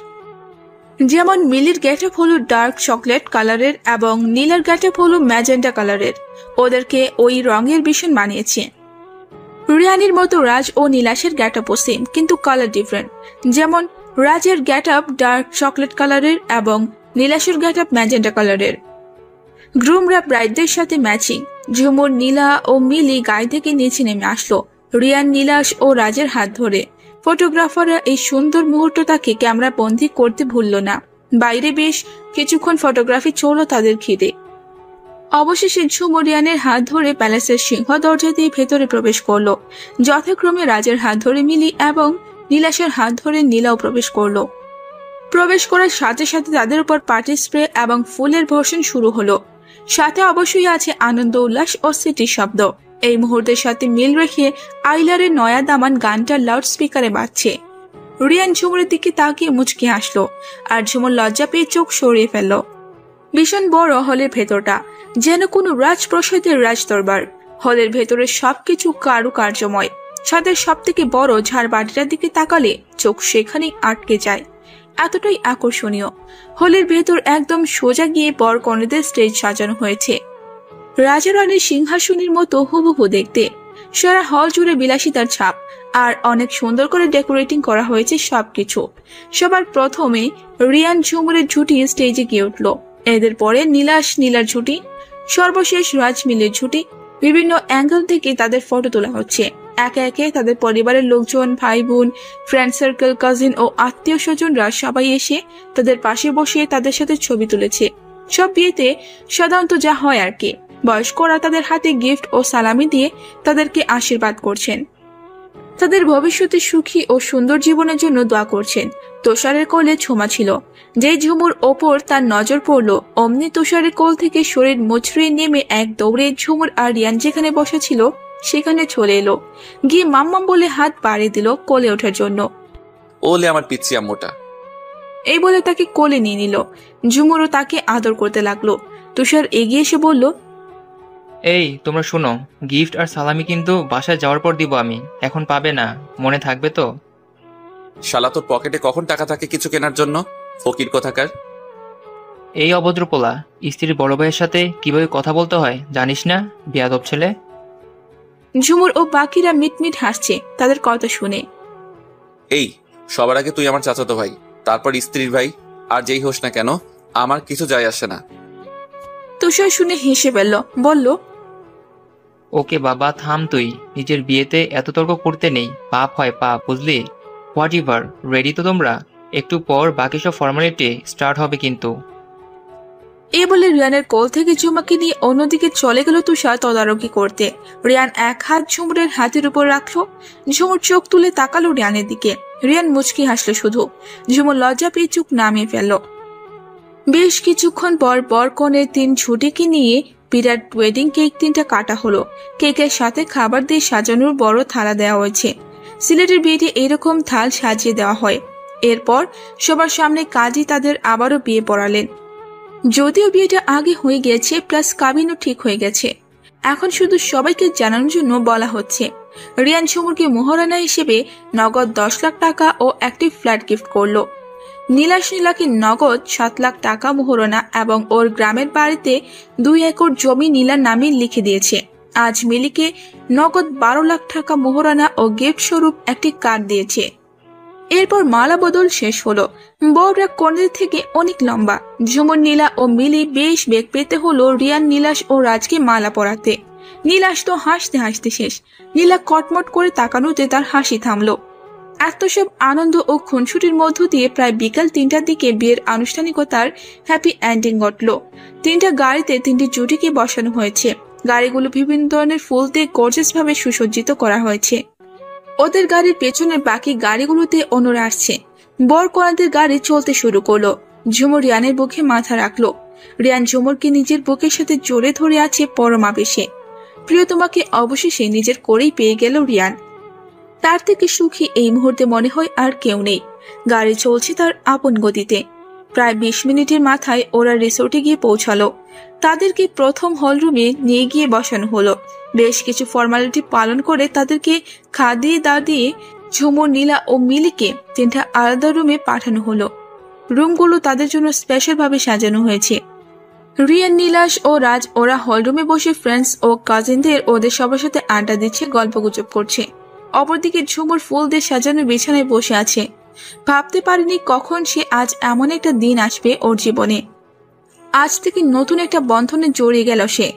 যেমন মিলির গেটআপ হলো ডার্ক চকলেট কালারের এবং নীলার গেটআপ হলো ম্যাজেন্টা কালারের। ওদেরকে ওই রঙের ভীষণ মানিয়েছে। রিয়ানির মতো রাজ ও নীলাশের গেটআপও সেম, কিন্তু কালার ডিফারেন্ট। যেমন রাজের গেটআপ ডার্ক চকলেট কালারের এবং নীলাশের গেটআপ ম্যাজেন্টা কালারের। গ্রুমরা ব্রাইডদের সাথে ম্যাচিং। ঝুমুর, নীলা ও মিলি গাড়ি থেকে নিচে নেমে আসলো রিয়ান, নীলাশ ও রাজের হাত ধরে। ফটোগ্রাফাররা এই সুন্দর মুহূর্তটাকে ক্যামেরা বন্দি করতে ভুলল না। বাইরে বেশ কিছুক্ষণ ফটোগ্রাফি চলল তাদের ঘিরে। অবশেষে ঝুমুর রিয়ানের হাত ধরে প্যালেসের সিংহ দরজা দিয়ে ভেতরে প্রবেশ করলো। যথাক্রমে রাজের হাত ধরে মিলি এবং নীলাশের হাত ধরে নীলাও প্রবেশ করলো। প্রবেশ করার সাথে সাথে তাদের উপর পার্টি স্প্রে এবং ফুলের বর্ষণ শুরু হলো। সাথে অবশ্যই আছে আনন্দ উল্লাস ও সিটির শব্দ। এই মুহূর্তের সাথে মিল রেখে আইলারের নয়া দামান গানটা লাউড স্পিকারে বাজছে। রিয়ান ঝুমুরের দিকে তাকিয়ে মুচকি হাসলো আর ঝুমুর লজ্জা পেয়ে চোখ সরিয়ে ফেলল। ভীষণ বড় হলের ভেতরটা, যেন কোনো রাজপ্রসাদের রাজদরবার। হলের ভেতরে সবকিছু কারুকার্যময়। ছাদের সব থেকে বড় ঝাড়বাতিটার দিকে তাকালে চোখ সেখানেই আটকে যায়, এতটাই আকর্ষণীয়। হলের ভেতর একদম সোজা গিয়ে বর কনেদের স্টেজ সাজানো হয়েছে, রাজা রানীর সিংহাসনের মতো হুবহু দেখতে। সারা হল জুড়ে বিলাসিতার ছাপ, আর অনেক সুন্দর করে ডেকোরেটিং করা হয়েছে সবকিছু। সবার প্রথমে রিয়ান ঝুমুরের জুটি স্টেজে গিয়ে উঠল, এদের পরে নীলাশ নীলার জুটি, সর্বশেষ রাজ মিলের জুটি। বিভিন্ন অ্যাঙ্গেল থেকে তাদের ফটো তোলা হচ্ছে। একে একে তাদের পরিবারের লোকজন, ভাই বোন, ফ্রেন্ড সার্কেল, কাজিন ও আত্মীয় স্বজনরা সবাই এসে তাদের পাশে বসিয়ে তাদের সাথে ছবি তুলেছে। সব বিয়েতে সাধারণত যা হয় আর কি। বয়স্করা তাদের হাতে গিফট ও সালামি দিয়ে তাদেরকে আশীর্বাদ করছেন। তাদের ভবিষ্যতে সুখী ও সুন্দর জীবনের জন্য দোয়া করছেন। তুষারের কোলে ঝুমা ছিল। যেই ঝুমুর ওপর তার নজর পড়ল, অমনি তুষারের কোল থেকে শরীর মুচড়িয়ে নেমে এক দৌড়ে ঝুমুর আর রিয়ান যেখানে বসা ছিল সেখানে চলে এলো। গিয়ে মাম্মাম বলে হাত বাড়িয়ে দিল কোলে ওঠার জন্য। ওলে আমার পিচ্ছি আম্মুটা। এই বলে তাকে কোলে নিয়ে নিল। ঝুমুরও তাকে আদর করতে লাগলো। তুষার এগিয়ে এসে বলল, এই তোমরা শোনো, গিফট আর সালামি কিন্তু বাসায় যাওয়ার পর দিব আমি, এখন পাবে না, মনে থাকবে তো? শালা তোর পকেটে কখন টাকা থাকে কিছু কেনার জন্য, ফকির কোথাকার। এই অভদ্র পোলা, স্ত্রীর বড় ভাইয়ের সাথে কিভাবে কথা বলতে হয় জানিস না, বেয়াদব ছেলে। ঝুমুর ও বাকিরা মিটমিট হাসছে তাদের কথা শুনে। এই সবার আগে তুই আমার চাচাতো ভাই, তারপর স্ত্রীর ভাই, আর যেই হোস না কেন আমার কিছু যায় আসে না। তুষার শুনে হেসে ফেলল, বলল, ওকে বাবা থাম, তুই নিজের বিয়েতে এত তর্ক করতে নেই, পাপ হয় পাপ, বুঝলি? হোয়াট এভার, রেডি তো তোমরা? একটু পর বাকি সব ফর্মালিটি স্টার্ট হবে কিন্তু। এই বলে রিয়ানের কোল থেকে ঝুমাকে নিয়ে অন্যদিকে চলে গেল তুষার তদারকি করতে। রিয়ান এক হাত ঝুমুরের হাতের উপর রাখলো। ঝুমুর চোখ তুলে তাকালো রিয়ানের দিকে। রিয়ান মুচকি হাসলো শুধু। ঝুমুর লজ্জা পেয়ে চোখ নামিয়ে ফেলল। বেশ কিছুক্ষণ পর বরকনের 3 ছুটিকে নিয়ে বিরাট ওয়েডিং কেক 3টা কাটা হলো। কেকের সাথে খাবার দিয়ে সাজানোর বড় থালা দেওয়া হয়েছে। সিলেটের বিয়েতে এরকম থাল সাজিয়ে দেওয়া হয়। এরপর সবার সামনে কাজী তাদের আবারও বিয়ে পড়ালেন। যদিও বিয়েটা আগে হয়ে গেছে, প্লাস কাবিনও ঠিক হয়ে গেছে। এখন শুধু সবাইকে জানানোর জন্য বলা হচ্ছে। রিয়ান ঝুমুরকে মোহরানা হিসেবে নগদ 10 লাখ টাকা ও একটি ফ্ল্যাট গিফট করলো। নীলাকে নগদ 7 লাখ টাকা মোহরানা এবং ওর গ্রামের বাড়িতে 2 একর জমি নীলার নামে লিখে দিয়েছে। আজ মিলিকে নগদ 12 লাখ টাকা মোহরানা ও গিফট স্বরূপ একটি কার্ড দিয়েছে। এরপর মালা বদল শেষ হলো। বউরা কনের থেকে অনেক লম্বা। ঝুমুর, নীলা ও মিলি বেশ বেগ পেতে হলো রিয়ান, নীলাশ ও রাজকে মালা পরাতে। নীলাশ তো হাসতে হাসতে শেষ। নীলা কটমট করে তাকানোতে তার হাসি থামলো। এত সব আনন্দ ও খুনসুটির মধ্য দিয়ে প্রায় বিকাল 3টার দিকে বিয়ের আনুষ্ঠানিকতার হ্যাপি এন্ডিং ঘটল। 3টা গাড়িতে 3টি জুটিকে বসানো হয়েছে। গাড়িগুলো বিভিন্ন ধরনের ফুল দিয়ে গর্জিয়াস ভাবে সুসজ্জিত করা হয়েছে। ওদের গাড়ির পেছনের বাকি গাড়িগুলোতে অন্যরা আসছে। বর কনেদের গাড়ি চলতে শুরু করলো। ঝুমুর রিয়ানের বুকে মাথা রাখলো। রিয়ান ঝুমুরকে নিজের বুকের সাথে জোরে ধরে আছে পরমাবেশে। প্রিয় তোমাকে অবশেষে নিজের করেই পেয়ে গেল রিয়ান। তার থেকে সুখী এই মুহূর্তে মনে হয় আর কেউ নেই। গাড়ি চলছে তার আপন গতিতে। প্রায় 20 মিনিটের মাথায় ওরা রিসোর্টে গিয়ে পৌঁছালো। তাদেরকে প্রথম হলরুমে নিয়ে গিয়ে বসানো হলো। বেশ কিছু ফর্মালিটি পালন করে তাদেরকে খাদিয়ে দিয়ে ঝুমুর, নীলা ও মিলিকে 3টা আলাদা রুমে পাঠানো হলো। রুমগুলো তাদের জন্য স্পেশাল ভাবে সাজানো হয়েছে। রিয়ান, নীলাশ ও রাজ ওরা হলরুমে বসে ফ্রেন্ডস ও কাজিনদের ওদের সবার সাথে আড্ডা দিচ্ছে, গল্পগুজব করছে। অপরদিকে ঝুমুর ফুল দিয়ে সাজানো বিছানায় বসে আছে। ভাবতে পারেনি কখন সে আজ এমন একটা দিন আসবে ওর জীবনে। আজ থেকে নতুন একটা বন্ধনে জড়িয়ে গেল সে।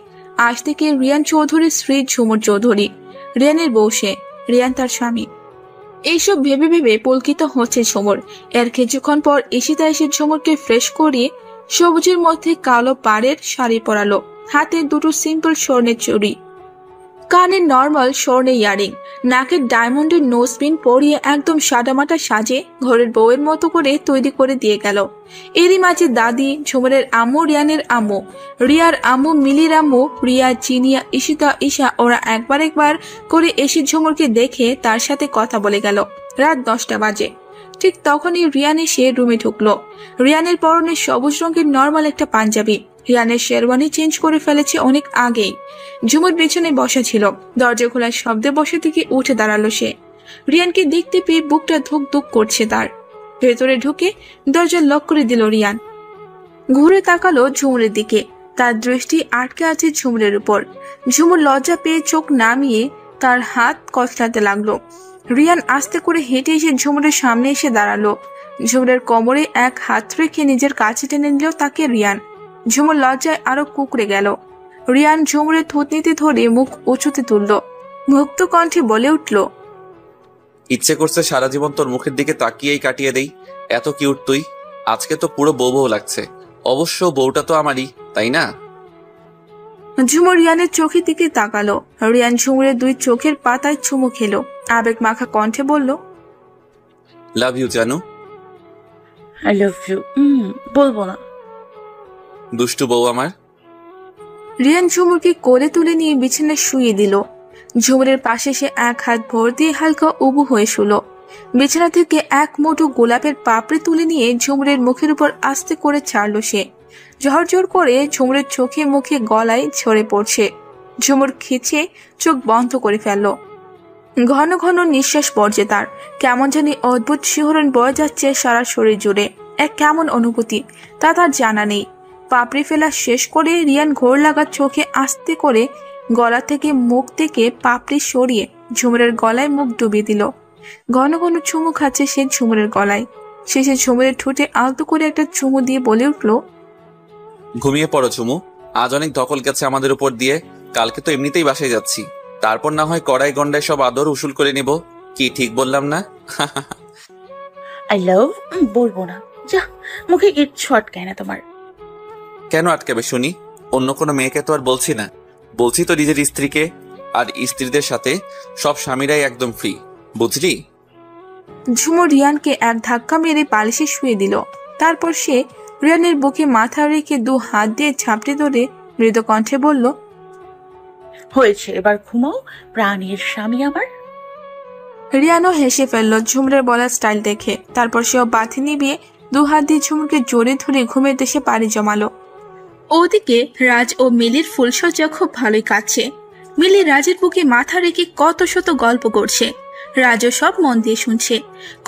আজ থেকে রিয়ান চৌধুরীর স্ত্রী ঝুমুর চৌধুরী। রিয়ানের বউ সে, রিয়ান তার স্বামী। এইসব ভেবে ভেবে পুলকিত হচ্ছে ঝুমুর। এর কিছুক্ষণ পর ঈশিতা এসে ঝুমুরকে ফ্রেশ করিয়ে সবুজের মধ্যে কালো পাড়ের শাড়ি পরালো। হাতে 2টো সিম্পল স্বর্ণের চুড়ি, কানে নর্মাল স্বর্ণের ইয়ারিং, নাকের ডায়মন্ডের নোজপিন পরিয়ে একদম সাদামাটা সাজে ঘরের বউয়ের মতো করে তৈরি করে দিয়ে গেল। এরই মাঝে দাদি, ঝুমুরের আম্মু, রিয়ানের আম্মু, রিয়ার আম্মু, মিলির আম্মু, রিয়া, চিনিয়া, ঈশিতা, ঈশা ওরা একবার করে এসে ঝুমুরকে দেখে তার সাথে কথা বলে গেল। রাত 10টা বাজে। ঠিক তখনই রিয়ান এসে রুমে ঢুকলো। রিয়ানের পরনে সবুজ রঙের নর্মাল একটা পাঞ্জাবি। রিয়ানের শেরওয়ানি চেঞ্জ করে ফেলেছে অনেক আগেই। ঝুমুর পেছনে বসা ছিল। দরজা খোলার শব্দে বসা থেকে উঠে দাঁড়ালো সে। রিয়ানকে দেখতে পেয়ে বুকটা ধুক ধুক করছে তার। ভেতরে ঢুকে দরজা লক করে দিল রিয়ান। ঘুরে তাকালো ঝুমুরের দিকে। তার দৃষ্টি আটকে আছে ঝুমুরের উপর। ঝুমুর লজ্জা পেয়ে চোখ নামিয়ে তার হাত কচলাতে লাগলো। রিয়ান আস্তে করে হেঁটে এসে ঝুমুরের সামনে এসে দাঁড়ালো। ঝুমুরের কোমরে এক হাত রেখে নিজের কাছে টেনে নিল তাকে রিয়ান। ঝুমুর লজ্জায় আরো কুকড়ে গেল। রিয়ান ঝুমুরের থুতনিতে ধরে মুখ উঁচুতে তুলল। মুক্ত কণ্ঠে বলে উঠল, ইচ্ছে করছে সারা জীবন তোর মুখের দিকে তাকিয়েই কাটিয়ে দেই। এত কিউট তুই। আজকে তো পুরো বউ বউ লাগছে। অবশ্য বউটা তো আমারই, তাই না? ঝুমুর রিয়ানের চোখের দিকে তাকালো। রিয়ান ঝুমুরের 2 চোখের পাতায় চুমু খেলো। আবেগ মাখা কণ্ঠে বলল, লাভ ইউ জানু। I love you. বলবো না। দুষ্টু বউ আমার। রিয়ান ঝুমুরকে কোলে তুলে নিয়ে বিছানায় শুয়ে দিল। ঝুমুরের পাশে সে 1 হাত ভর দিয়ে হালকা উবু হয়ে শুলো। বিছানা থেকে 1 মুঠো গোলাপের পাপড়ি তুলে নিয়ে ঝুমুরের মুখের উপর আস্তে করে ছাড়লো সে। ঝরঝর করে ঝুমুরের চোখে মুখে গলায় ঝরে পড়ছে। ঝুমুর খিচে চোখ বন্ধ করে ফেলল। ঘন ঘন নিঃশ্বাস পড়ছে তার। কেমন জানি অদ্ভুত শিহরণ বয়ে যাচ্ছে সারা শরীর জুড়ে। এক কেমন অনুভূতি তা তার জানা নেই। পাপড়ি ফেলা শেষ করে রিয়ান ঘোর লাগা চোখে আস্তে করে গলা থেকে মুখ থেকে পাপড়ি সরিয়ে ঝুমুরের গলায় মুখ ডুবিয়ে দিল। ঘন ঘন চুমু খাচ্ছে সে ঝুমুরের গলায়। শেষে ঝুমুরের ঠোঁটে আলতো করে একটা চুমু দিয়ে বলে উঠল, ঘুমিয়ে পড়ো চুমু। আজ অনেক ধকল গেছে আমাদের উপর দিয়ে। কালকে তো এমনিতেই বাসায় যাচ্ছি, তারপর না হয় কড়াই গন্ডায় সব আদর উসুল করে নিব। কি ঠিক বললাম না? I love. বলবো না। যা, মুখে ইট ছটকায় না তোমার। কেন আটকাবে শুনি? অন্য কোনো মেয়েকে তো আর বলছি না, বলছি তো নিজের স্ত্রীকে। আর স্ত্রীদের সাথে সব স্বামীরাই একদম ফ্রি, বুঝলি? ঝুমুর রিয়ানকে এক ধাক্কা মেরে বালিশে শুয়ে দিল। তারপর সে রিয়ানের বুকে মাথা রেখে 2 হাত দিয়ে ঝাপটে ধরে মৃদু কণ্ঠে বলল, হয়েছে, এবার ঘুমাও প্রাণীর স্বামী আমার। রিয়ানও হেসে ফেলল ঝুমুরের বলার স্টাইল দেখে। তারপর সেও বাতি নিবিয়ে 2 হাত দিয়ে ঝুমুরকে জোরে ধরে ঘুমের দেশে পাড়ি জমালো। ওদিকে রাজ ও মিলির ফুলসজ্জা খুব ভালোই কাটছে। মিলি রাজের বুকে মাথা রেখে কত শত গল্প করছে। রাজও সব মন দিয়ে শুনছে।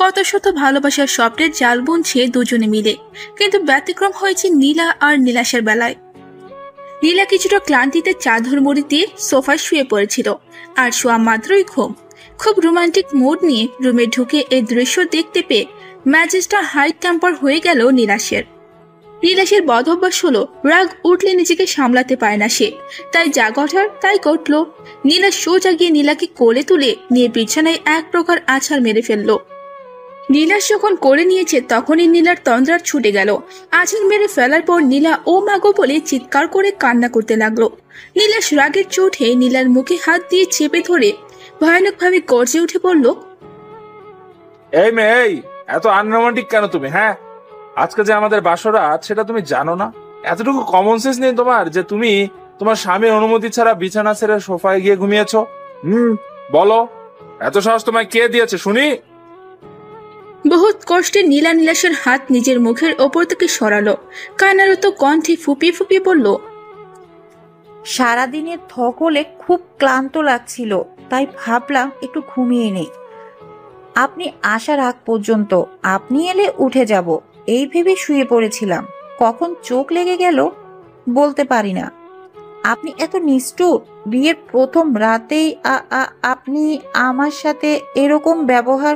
কত শত ভালোবাসার স্বপ্নের জাল বুনছে দুজনে মিলে। কিন্তু ব্যতিক্রম হয়েছে নীলা আর নীলাশের বেলায়। নীলা কিছুটা ক্লান্তিতে চাদর মুড়ি দিয়ে সোফায় শুয়ে পড়েছিল। আর শোয়া মাত্রই ঘুম। খুব রোমান্টিক মুড নিয়ে রুমে ঢুকে এই দৃশ্য দেখতে পেয়ে ম্যাজেসটা হাই টেম্পার হয়ে গেল নীলাশের। নীলাশের বদভ্যাস হলো রাগ উঠলে নিজেকে সামলাতে পারে না সে। তাই যা ঘটার তাই ঘটল। নীলা সোজা গিয়ে নীলাকে কোলে তুলে নিয়ে বিছানায় এক প্রকার আছাড় মেরে ফেললো। নীলাশ যখন কোলে নিয়েছে তখনই নীলার তন্দ্রা ছুটে গেল। আছাড় মেরে ফেলার পর নীলা ও মাগো বলে চিৎকার করে কান্না করতে লাগলো। নীলাশ রাগের চোটে নীলার মুখে হাত দিয়ে চেপে ধরে ভয়ানকভাবে গর্জে উঠে বলল, এই মেয়ে, এই এত আনরোমান্টিক কেন তুমি? হ্যাঁ, আজকে যে আমাদের বাসরাত সেটা তুমি জানো না? এতটুকু কমন সেন্স নেই তোমার যে তুমি তোমার স্বামীর অনুমতি ছাড়া বিছানা ছেড়ে সোফায় গিয়ে ঘুমিয়েছো? বলো, এত সাহস তোমায় কে দিয়েছে শুনি? বহুত কষ্টে নীলা নীলাশের হাত নিজের মুখের ওপর থেকে সরালো। কান্নারত কণ্ঠে ফুপিয়ে ফুপিয়ে বলল, সারাদিনের ধকলে খুব ক্লান্ত লাগছিল, তাই ভাবলাম একটু ঘুমিয়ে নেই। আপনি আসার আগ পর্যন্ত আপনি এলে উঠে যাব এই ভেবে শুয়ে পড়েছিলাম। কখন চোখ লেগে গেল বলতে পারি না। আপনি এত নিষ্ঠুর! বিয়ের প্রথম রাতেই আপনি আমার সাথে এরকম ব্যবহার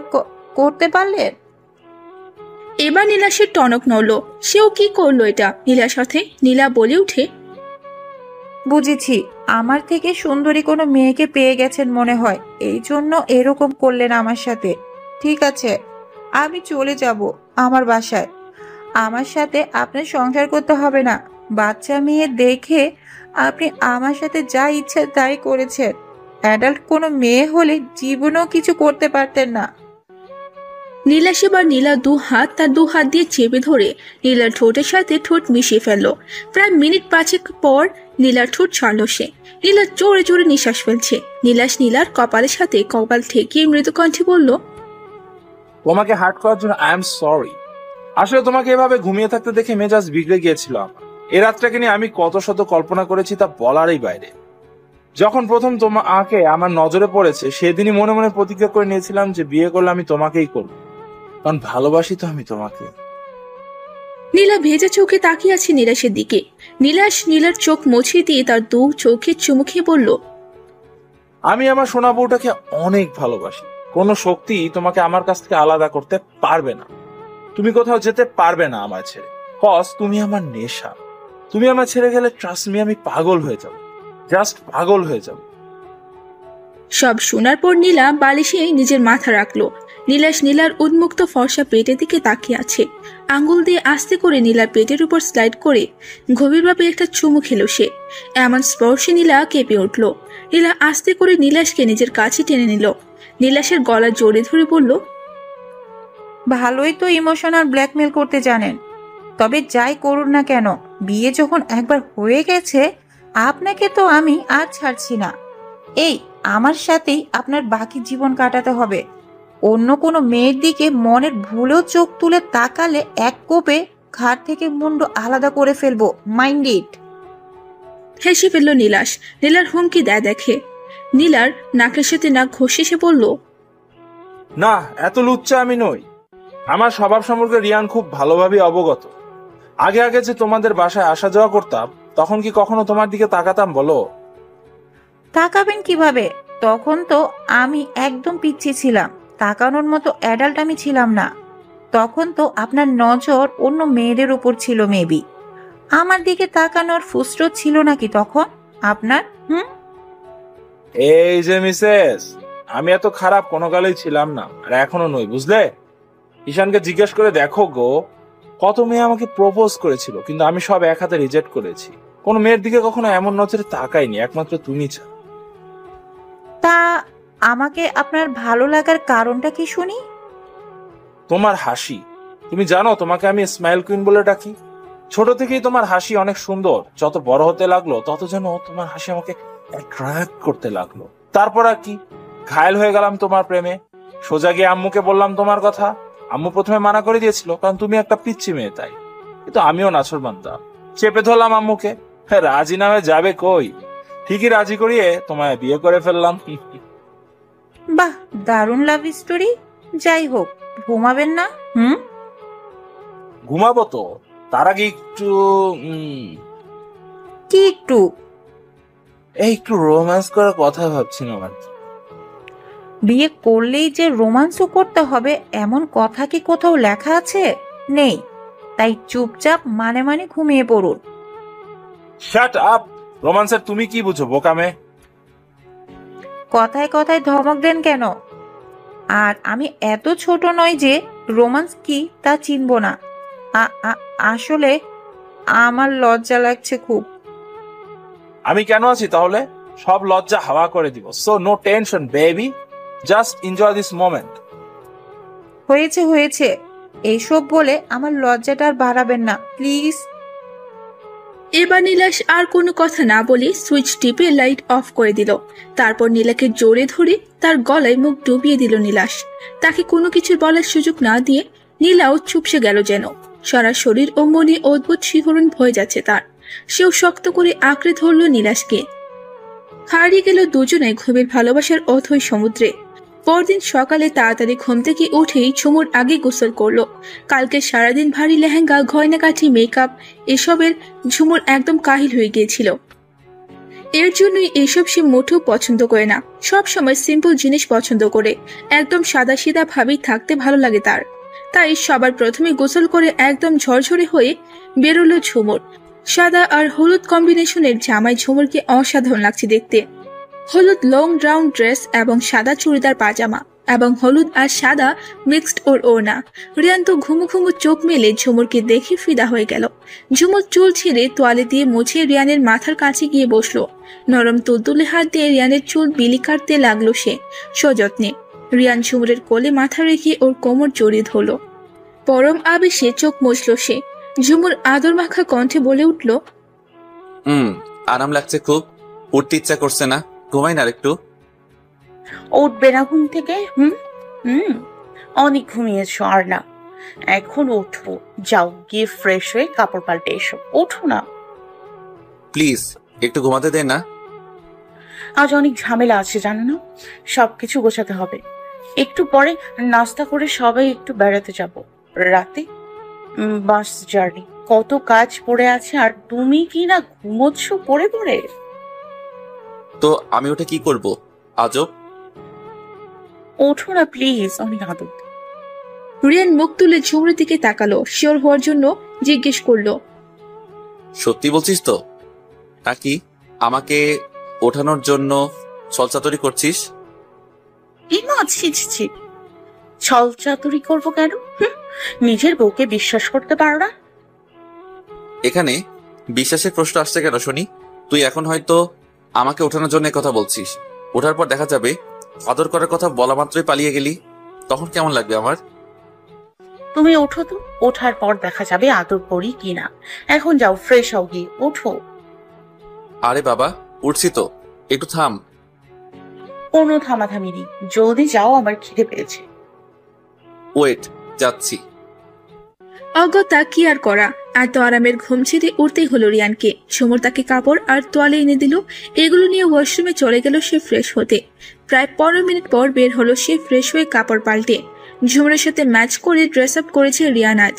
করতে পারলেন? এবার নীলাশের টনক নড়ল। সেও কি করলো এটা নীলার সাথে? নীলা বলে উঠে, বুঝেছি, আমার থেকে সুন্দরী কোনো মেয়েকে পেয়ে গেছেন মনে হয়, এই জন্য এরকম করলেন আমার সাথে। ঠিক আছে, আমি চলে যাব আমার বাসায়। আমার সাথে আপনার সংসার করতে হবে না। বাচ্চা মেয়ে দেখে আপনি আমার সাথে যা ইচ্ছা তাই করেছেন। অ্যাডাল্ট কোনো মেয়ে হলে জীবনেও কিছু করতে পারতেন না। নীলাশ এবার নীলা 2 হাত তার 2 হাত দিয়ে চেপে ধরে নীলার ঠোঁটের সাথে ঠোঁট মিশিয়ে ফেললো। প্রায় মিনিট 5 পর নীলার ঠোঁট ছাড়লো সে। নীলা জোরে জোরে নিঃশ্বাস ফেলছে। নীলাশ নীলার কপালের সাথে কপাল ঠেকিয়ে মৃদু কণ্ঠে বলল, তোমাকে হার্ট করার জন্য আই এম সরি। আসলে তোমাকে এভাবে ঘুমিয়ে থাকতে দেখে মেজাজ বিগড়ে গিয়েছিল আমার। এ রাতটাকে নিয়ে আমি কত শত কল্পনা করেছি তা বলারই বাইরে। যখন প্রথম তোমাকে আমার নজরে পড়েছে সেদিনই মনে মনে প্রতিজ্ঞা করে নিয়েছিলাম যে বিয়ে করলে আমি তোমাকেই করব, কারণ ভালোবাসি তো আমি তোমাকে। নীলা ভেজা চোখে তাকিয়ে আছে নীলাশের দিকে। নীলাশ নীলার চোখ মুছিয়ে দিয়ে তার 2 চোখে চুমু খেয়ে বলল, আমি আমার সোনা বউটাকে অনেক ভালোবাসি। কোনো শক্তি তোমাকে আমার কাছ থেকে আলাদা করতে পারবে না। তুমি কোথাও যেতে পারবে না আমার ছেড়ে, কজ তুমি আমার নেশা। তুমি আমার ছেড়ে গেলে ট্রাস্ট মি, আমি পাগল হয়ে যাব, জাস্ট পাগল হয়ে যাব। সব শোনার পর নীলা বালিশে নিজের মাথা রাখলো। নীলাশ নীলার উন্মুক্ত ফর্সা পেটের দিকে তাকিয়ে আছে। আঙ্গুল দিয়ে আস্তে করে নীলার পেটের উপর স্লাইড করে গভীরভাবে একটা চুমু খেল সে। এমন স্পর্শে নীলা কেঁপে উঠল। নীলা আস্তে করে নীলাশকে নিজের কাছে টেনে নিল। নীলাশের গলা জড়িয়ে ধরে বলল, ভালোই তো ইমোশনাল ব্ল্যাকমেল করতে জানেন। তবে যাই করুন না কেন, বিয়ে যখন একবার হয়ে গেছে, আপনাকে তো আমি আর ছাড়ছি না। এই আমার সাথেই আপনার বাকি জীবন কাটাতে হবে। অন্য কোনো মেয়ের দিকে মনের ভুলেও চোখ তুলে তাকালে এক কোপে ঘাড় থেকে মুন্ড আলাদা করে ফেলবো, মাইন্ড ইট। হেসে ফেলল নীলাশ। নীলার হুমকি দেয় দেখে নীলার নাকের সাথে নাক ঘষে সে বলল, না, এত লুচ্চা আমি নই। আমার স্বভাব সম্পর্কে রিয়ান খুব ভালোভাবে অবগত। আগে আগে যে তোমাদের বাসায় আসা যাওয়া করতাম, তখন কি কখনো তোমার দিকে তাকাতাম বলো? তাকাবেন কিভাবে? তখন তো আমি একদম পিচ্ছি ছিলাম। তাকানোর মতো অ্যাডাল্ট আমি ছিলাম না। তখন তো আপনার নজর অন্য মেয়েদের উপর ছিল মেবি। আমার দিকে তাকানোর ফুসরত ছিল নাকি তখন আপনার? এই যে মিসেস, আমি এত খারাপ কোনো কালেই ছিলাম না, আর এখনো নই, বুঝলে? ঈশানকে জিজ্ঞেস করে দেখো গো, কত মেয়ে আমাকে প্রপোজ করেছিল, কিন্তু আমি সব এক হাতে রিজেক্ট করেছি। কোন মেয়ের দিকে কখনো এমন নজরে তাকাইনি, একমাত্র তুমি ছাড়া। তা আমাকে আপনার ভালো লাগার কারণটা কি শুনি? তোমার হাসি। তুমি জানো তোমাকে আমি স্মাইল কুইন বলে ডাকি। ছোট থেকেই তোমার হাসি অনেক সুন্দর। যত বড় হতে লাগলো তত যেন তোমার হাসি আমাকে অ্যাট্রাক্ট করতে লাগলো। তারপর আর কি, ঘায়েল হয়ে গেলাম তোমার প্রেমে। সোজা গিয়ে আম্মুকে বললাম তোমার কথা। আম্মু প্রথমে মানা করে দিয়েছিল, কারণ তুমি একটা পিচ্ছি মেয়ে তাই। কিন্তু আমিও নাছোড়বান্দা, চেপে ধরলাম আম্মুকে। হ্যাঁ, রাজি না হয়ে যাবে কই, ঠিকই রাজি করিয়ে তোমায় বিয়ে করে ফেললাম। বাহ, দারুণ লাভ স্টোরি। যাই হোক, ঘুমাবেন না? ঘুমাবো তো, তার আগে একটু কি একটু? একটু রোম্যান্স করার কথা ভাবছিলাম আর কি। বিয়ে করলেই যে রোমান্সও করতে হবে এমন কথা কি কোথাও লেখা আছে? নেই। তাই চুপচাপ মানে মানে ঘুমিয়ে পড়ুন। Shut up! রোম্যান্সের তুমি কি বুঝো বোকামে? কথায় কথায় ধমক দেন কেন? আর আমি এত ছোট নয় যে রোমান্স কি তা চিনব না। আসলে আমার লজ্জা লাগছে খুব। আমি কেন আছি তাহলে? সব লজ্জা হাওয়া করে দিব। So no tension baby, just enjoy this moment. হয়েছে হয়েছে, এইসব বলে আমার লজ্জাটা আর বাড়াবেন না প্লিজ। এবার নীলাশ আর কোনো কথা না বলে সুইচ টিপে লাইট অফ করে দিল। তারপর নীলাকে জোরে ধরে তার গলায় মুখ ডুবিয়ে দিল নীলাশ। তাকে কোনো কিছু বলার সুযোগ না দিয়ে নীলাও চুপসে গেল যেন। সারা শরীর ও মনে অদ্ভুত শিহরণ ভয়ে যাচ্ছে তার। সেও শক্ত করে আঁকড়ে ধরল নীলাশকে। হারিয়ে গেল দুজনে গভীর ভালোবাসার অথৈ সমুদ্রে। পরদিন সকালে তাড়াতাড়ি ঘুম থেকে উঠেই ঝুমুর আগে গোসল করলো। কালকে সারাদিন ভারী লেহেঙ্গা, গয়নাগাঠি, মেকআপ এসবের ঝুমুর একদম কাহিল হয়ে গিয়েছিল। এর জন্যই এসব সে মোটেও পছন্দ করে না। সব সময় সিম্পল জিনিস পছন্দ করে, একদম সাদা সিধা ভাবেই থাকতে ভালো লাগে তার। তাই সবার প্রথমে গোসল করে একদম ঝরঝরে হয়ে বেরোলো ঝুমুর। সাদা আর হলুদ কম্বিনেশনের জামায় ঝুমুরকে অসাধারণ লাগছে দেখতে। হলুদ লং রাউন্ড ড্রেস এবং সাদা চুড়িদার পাজামা এবং হলুদ আর সাদা মিক্সড ওর ওড়না। রিয়ান তো ঘুমু ঘুমু চোখ মেলে ঝুমুরকে দেখে ফিদা হয়ে গেল। ঝুমুর চুল ছেড়ে তোয়ালে দিয়ে মুছে রিয়ানের মাথার কাছে গিয়ে বসলো। নরম তুলতুলে হাত দিয়ে রিয়ানের চুল বিলি কাটতে লাগলো সে সযত্নে। রিয়ান ঝুমুরের কোলে মাথা রেখে ওর কোমর জড়িয়ে ধরলো। পরম আবেশে চোখ মুছল সে। ঝুমুর আদর মাখা কণ্ঠে বলে উঠল, আরাম লাগছে খুব। উঠতে ইচ্ছা করছে না, ঘুমাই না একটু। উঠবে না ঘুম থেকে? অনেক ঘুমিয়েছো, আর না, এখন উঠবো। যাও গিয়ে ফ্রেশ হয়ে কাপড় পাল্টে এসো। ওঠো না প্লিজ, একটু ঘুমাতে দে না। আজ অনেক ঝামেলা আছে জানো না, সবকিছু গোছাতে হবে। একটু পরে নাস্তা করে সবাই একটু বেড়াতে যাব। রাতে বাস জার্নি, কত কাজ পড়ে আছে, আর তুমি কি না ঘুমোচ্ছ পড়ে পড়ে। তো আমি ওটা কি করব? আজব। ওঠো না প্লিজ, অনেক আদর। রিয়ান মুখ তুলে ঝুমুরের দিকে তাকালো। শিওর হওয়ার জন্য জিজ্ঞেস করলো, সত্যি বলছিস তো নাকি আমাকে ওঠানোর জন্য ছলচাতুরি করছিস? ইমা ছি ছি ছি, ছল চাতুরি করবো কেন? নিজের বউকে বিশ্বাস করতে পারো না? এখানে বিশ্বাসের প্রশ্ন আসছে কেন শুনি? তুই এখন হয়তো আমাকে ওঠানোর জন্য কথা বলছিস, ওঠার পর দেখা যাবে আদর করার কথা বলা মাত্রই পালিয়ে গেলি, তখন কেমন লাগবে আমার? তুমি ওঠো তো, ওঠার পর দেখা যাবে আদর করি কিনা। এখন যাও, ফ্রেশ হও, গিয়ে ওঠো। আরে বাবা, উঠছি তো, একটু থাম। কোনো থামাথামি নেই, জলদি যাও, আমার খিদে পেয়েছে। ওয়েট, যাচ্ছি। অগত্যা কি আর করা, এত আরামের ঘুম ছেড়ে উঠতেই হলো রিয়ানকে। ঝুমুর তাকে কাপড় আর তোয়ালে এনে দিল। এগুলো নিয়ে ওয়াশরুমে চলে গেল সে ফ্রেশ হতে। প্রায় 15 মিনিট পর বের হলো সে ফ্রেশ হয়ে কাপড় পাল্টে। ঝুমুরের সাথে ম্যাচ করে ড্রেস আপ করেছে রিয়ান আজ।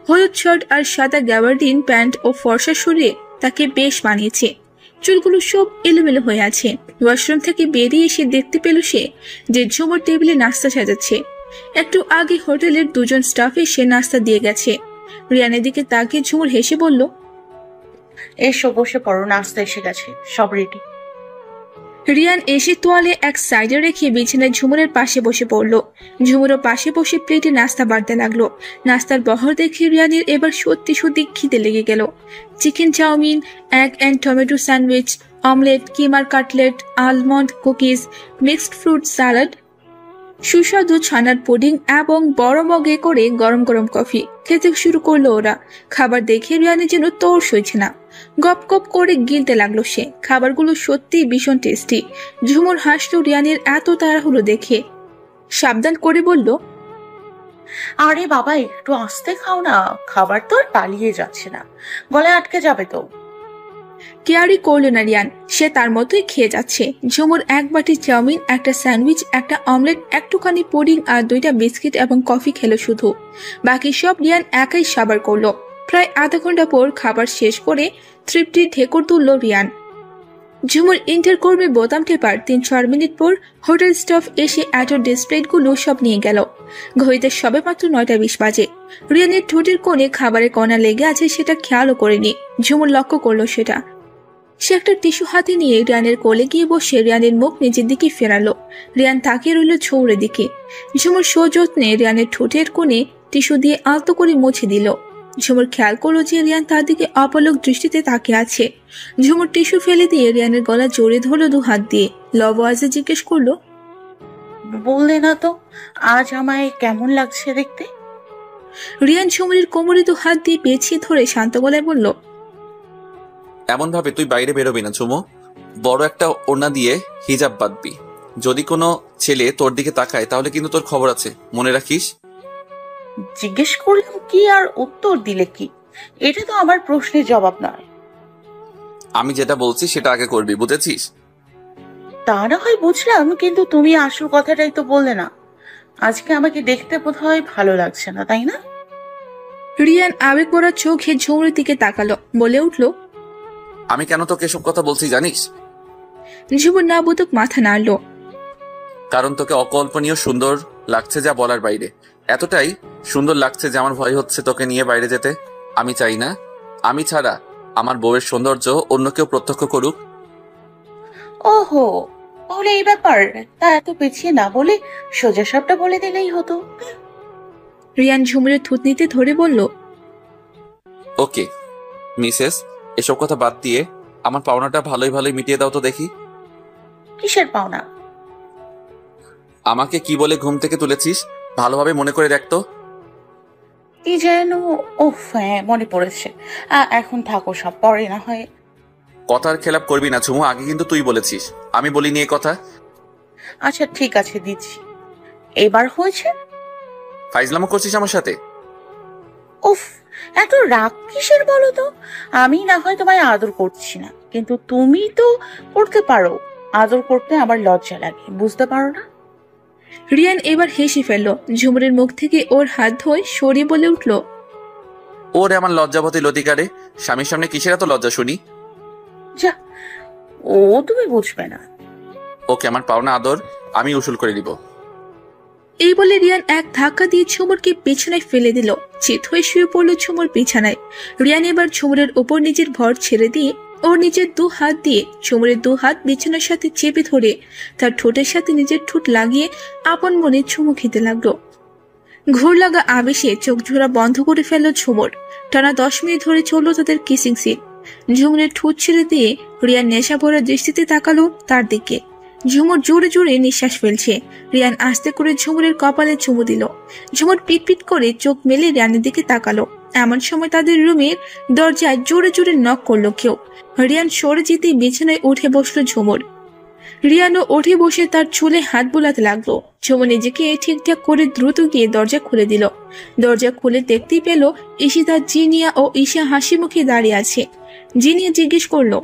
হলুদ শার্ট আর সাদা গ্যাবার্ডিন প্যান্ট ও ফর্সা শরীরে তাকে বেশ মানিয়েছে। চুলগুলো সব এলোমেলো হয়ে আছে। ওয়াশরুম থেকে বেরিয়ে এসে দেখতে পেল সে যে ঝুমুর টেবিলে নাস্তা সাজাচ্ছে। একটু আগে হোটেলের দুজন স্টাফ এসে নাস্তা দিয়ে গেছে। রিয়ানের দিকে তাকিয়ে ঝুমুর হেসে বলল, এসো, বসে পড়ো, নাস্তা এসে গেছে, সব রেডি। রিয়ান এসে তোয়ালে এক সাইডে রেখে বিছানায় ঝুমুরের পাশে বসে পড়ল। ঝুমুরও পাশে বসে প্লেটে নাস্তা বাড়তে লাগলো। নাস্তার বহর দেখে রিয়ানের এবার সত্যি সত্যি খিদে লেগে গেল। Chicken chowmein, egg and tomato sandwich, omelette, কিমার cutlet, almond cookies, mixed fruit salad, সুস্বাদু ছানার পুডিং এবং বড় মগে করে গরম গরম কফি। খেতে শুরু করলো ওরা। খাবার দেখে রিয়ানের যেন তোর সইছে না। গপ গপ করে গিলতে লাগলো সে। খাবারগুলো সত্যি ভীষণ টেস্টি। ঝুমুর হাসলো রিয়ানের এত তাড়াহুড়ো দেখে। সাবধান করে বলল, আরে বাবা, একটু আস্তে খাও না, খাবার তো আর পালিয়ে যাচ্ছে না, গলায় আটকে যাবে তো। কেয়ারই করলো না রিয়ান, সে তার মতোই খেয়ে যাচ্ছে। ঝুমুর এক বাটি চাউমিন, একটা স্যান্ডউইচ, একটা অমলেট, একটুখানি পুডিং আর 2টা বিস্কিট এবং কফি খেলো শুধু। বাকি সব রিয়ান একাই সাবার করলো। প্রায় আধা ঘন্টা পর খাবার শেষ করে তৃপ্তির ঢেকুর তুলল রিয়ান। ঝুমুর ইন্টারকর্মে বোতাম টেপার 3-4 মিনিট পর হোটেল স্টাফ এসে অ্যাডোর ডিসপ্লেগুলো সব নিয়ে গেল। ঘড়িতে সবে মাত্র 9:20 বাজে। রিয়ানের ঠোঁটের কোণে খাবারের কণা লেগে আছে, সেটা খেয়ালও করেনি। ঝুমুর লক্ষ্য করলো সেটা। সে একটা টিস্যু হাতে নিয়ে রিয়ানের কোলে গিয়ে বসে রিয়ানের মুখ নিজের দিকে ফেরালো। রিয়ান তাকিয়ে রইল ঝুমুরের দিকে। ঝুমুর সযত্নে রিয়ানের ঠোঁটের কোণে টিস্যু দিয়ে আলতো করে মুছে দিল। ঝুমুর খেয়াল করলো যে রিয়ান তার দিকে অপলক দৃষ্টিতে তাকিয়ে আছে। ঝুমুর টিস্যু ফেলে দিয়ে রিয়ানের গলা জড়িয়ে ধরলো 2 হাত দিয়ে। লব আওয়াজে জিজ্ঞেস করলো, বললে না তো আজ আমায় কেমন লাগছে দেখতে? রিয়ান ঝুমুরের কোমরে 2 হাত দিয়ে পেঁচিয়ে ধরে শান্ত গলায় বলল, এমন ভাবে তুই বাইরে বেরোবি না ঝুমু। বড় একটা ওড়না দিয়ে হিজাব বাঁধবি। যদি কোনো ছেলে তোর দিকে তাকায় তাহলে কিন্তু তোর খবর আছে, মনে রাখিস। জিজ্ঞেস করলাম কি আর উত্তর দিলে কি? এটা তো আমার প্রশ্নের জবাব নয়। আমি যেটা বলছি সেটা আগে করবি, বুঝেছিস? তা না হয় বুঝলাম, কিন্তু তুমি আসল কথাটাই তো বললে না। আজকে আমাকে দেখতে বোধহয় ভালো লাগছে না, তাই না? রিয়ান আবেগ ভরা চোখে ঝুমুরের দিকে তাকালো, বলে উঠল, আমি কেন তোকে এসব কথা বলছি জানিস? ঝুমুর না বুতুক মাথা নাড়ল। কারণ তোকে অকল্পনীয় সুন্দর লাগছে, যা বলার বাইরে। এতটাই সুন্দর লাগছে যে আমার ভয় হচ্ছে তোকে নিয়ে বাইরে যেতে। আমি চাই না আমি ছাড়া আমার বউয়ের সৌন্দর্য অন্য কেউ প্রত্যক্ষ করুক। ওহো, তাহলে এই ব্যাপার। তা এত পেছিয়ে না বলে সোজা সাপটা বলে দিলেই হতো। রিয়ান ঝুমুরের থুতনিতে ধরে বলল, ওকে মিসেস, এসব কথা বাদ দিয়ে আমার পাওনাটা ভালোই ভালোই মিটিয়ে দাও তো দেখি। কিসের পাওনা? আমাকে কি বলে ঘুম থেকে তুলেছিস ভালোভাবে মনে করে দেখতো। কি যেন, ওফ, হ্যাঁ মনে পড়েছে। এখন থাকো, সব পরে না হয়। কথার খেলাপ করবি না ঝুমু, আগে কিন্তু তুই বলেছিস, আমি বলিনি এ কথা। আচ্ছা ঠিক আছে, দিচ্ছি। এবার হয়েছে? ফাইজলামো করছিস আমার সাথে? উফ, এত রাগ কিসের বলো তো? আমি না হয় তোমায় আদর করছি না, কিন্তু তুমি তো করতে পারো। আদর করতে আমার লজ্জা লাগে, বুঝতে পারো না? রিয়ান এবার হেসে ফেলল। ঝুমুরের মুখ থেকে ওর হাত ধরে সরিয়ে বলে উঠল, ওরে আমার লজ্জাবতী লতিকারে, স্বামীর সামনে কিসের এত লজ্জা শুনি? যা, ও তুমি বুঝবে না। ওকে আমার পাওনা আদর আমি উসুল করে দিব। এই বলে রিয়ান এক ধাক্কা দিয়ে ঝুমুরকে বিছানায় ফেলে দিল। চিত হয়ে শুয়ে পড়ল ঝুমুর বিছানায়। রিয়ান এবার ঝুমুরের উপর নিজের ভর ছেড়ে দিয়ে ওর নিজের 2 হাত দিয়ে ঝুমুরের 2 হাত বিছানার সাথে চেপে ধরে তার ঠোঁটের সাথে নিজের ঠোঁট লাগিয়ে আপন মনে চুমু খেতে লাগলো। ঘোর লাগা আবেশে চোখ ঝোড়া বন্ধ করে ফেলল ঝুমুর। টানা 10 মিনিট ধরে চলল তাদের কিসিং সিন। ঝুমুরের ঠোঁট ছেড়ে দিয়ে রিয়ান নেশা ভরা দৃষ্টিতে তাকালো তার দিকে। ঝুমুর জোরে জোরে নিঃশ্বাস ফেলছে। রিয়ান আস্তে করে ঝুমুরের কপালে চুমু দিল। ঝুমুর পিটপিট করে চোখ মেলে রিয়ানের দিকে তাকালো। এমন সময় তাদের রুমের দরজায় জোরে জোরে নক করলো কেউ। রিয়ান সরে যেতেই বিছানায় উঠে বসলো ঝুমুর। রিয়ানও উঠে বসে তার চুলে হাত বুলাতে লাগলো। ঝুমুর নিজেকে ঠিকঠাক করে দ্রুত গিয়ে দরজা খুলে দিল। দরজা খুলে দেখতেই পেল ঈশিতা, জিনিয়া ও ঈশা হাসি মুখে দাঁড়িয়ে আছে। জিনিয়া জিজ্ঞেস করলো,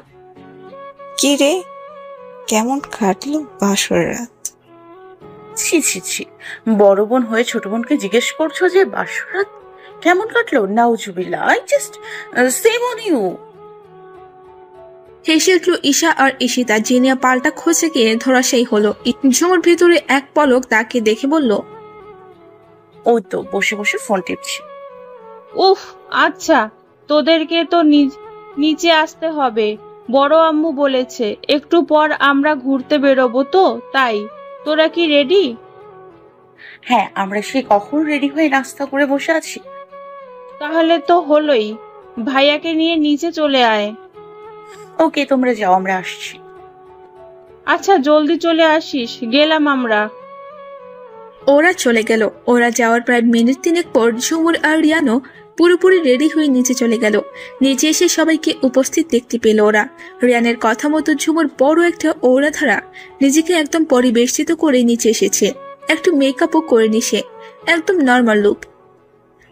কি রে, কেমন কাটলো বাসর রাত? ছি ছি ছি, বড় বোন হয়ে ছোট বোনকে জিজ্ঞেস করছো যে বাসরাত কেমন কাটলো? নাউজুবিল্লাহ, I just shame on you. হেসে উঠল ঈশা আর ঈশিতা। জিনিয়া পাল্টা খসে গিয়ে ধরাশায়ী হলো। ঝুমুর ভেতরে এক পলক তাকে দেখে বলল, ওই তো বসে বসে ফোন টিপছি। উফ, আচ্ছা, তোদেরকে তো নিচে আসতে হবে। বড় আম্মু বলেছে একটু পর আমরা ঘুরতে বেরোবো, তো তাই। তোরা কি রেডি? হ্যাঁ, আমরা সে কখন রেডি হয়ে নাস্তা করে বসে আছি। তাহলে তো হলোই। ভাইয়াকে নিয়ে নিচে চলে আয়। ওকে, তোমরা যাও, আমরা আসছি। আচ্ছা, জলদি চলে আসিস। গেলাম আমরা। ওরা চলে গেল। ওরা যাওয়ার প্রায় মিনিট 3 পর ঝুমুর আর রিয়ানো পুরোপুরি রেডি হয়ে নিচে চলে গেল। নিচে এসে সবাইকে উপস্থিত দেখতে পেল ওরা। রিয়ানের কথা মতো ঝুমুর বড় একটা ওড়া ধারা নিজেকে একদম পরিবেষ্টিত করে নিচে এসেছে। একটু মেকআপও করে নিছে, একদম নর্মাল লুক।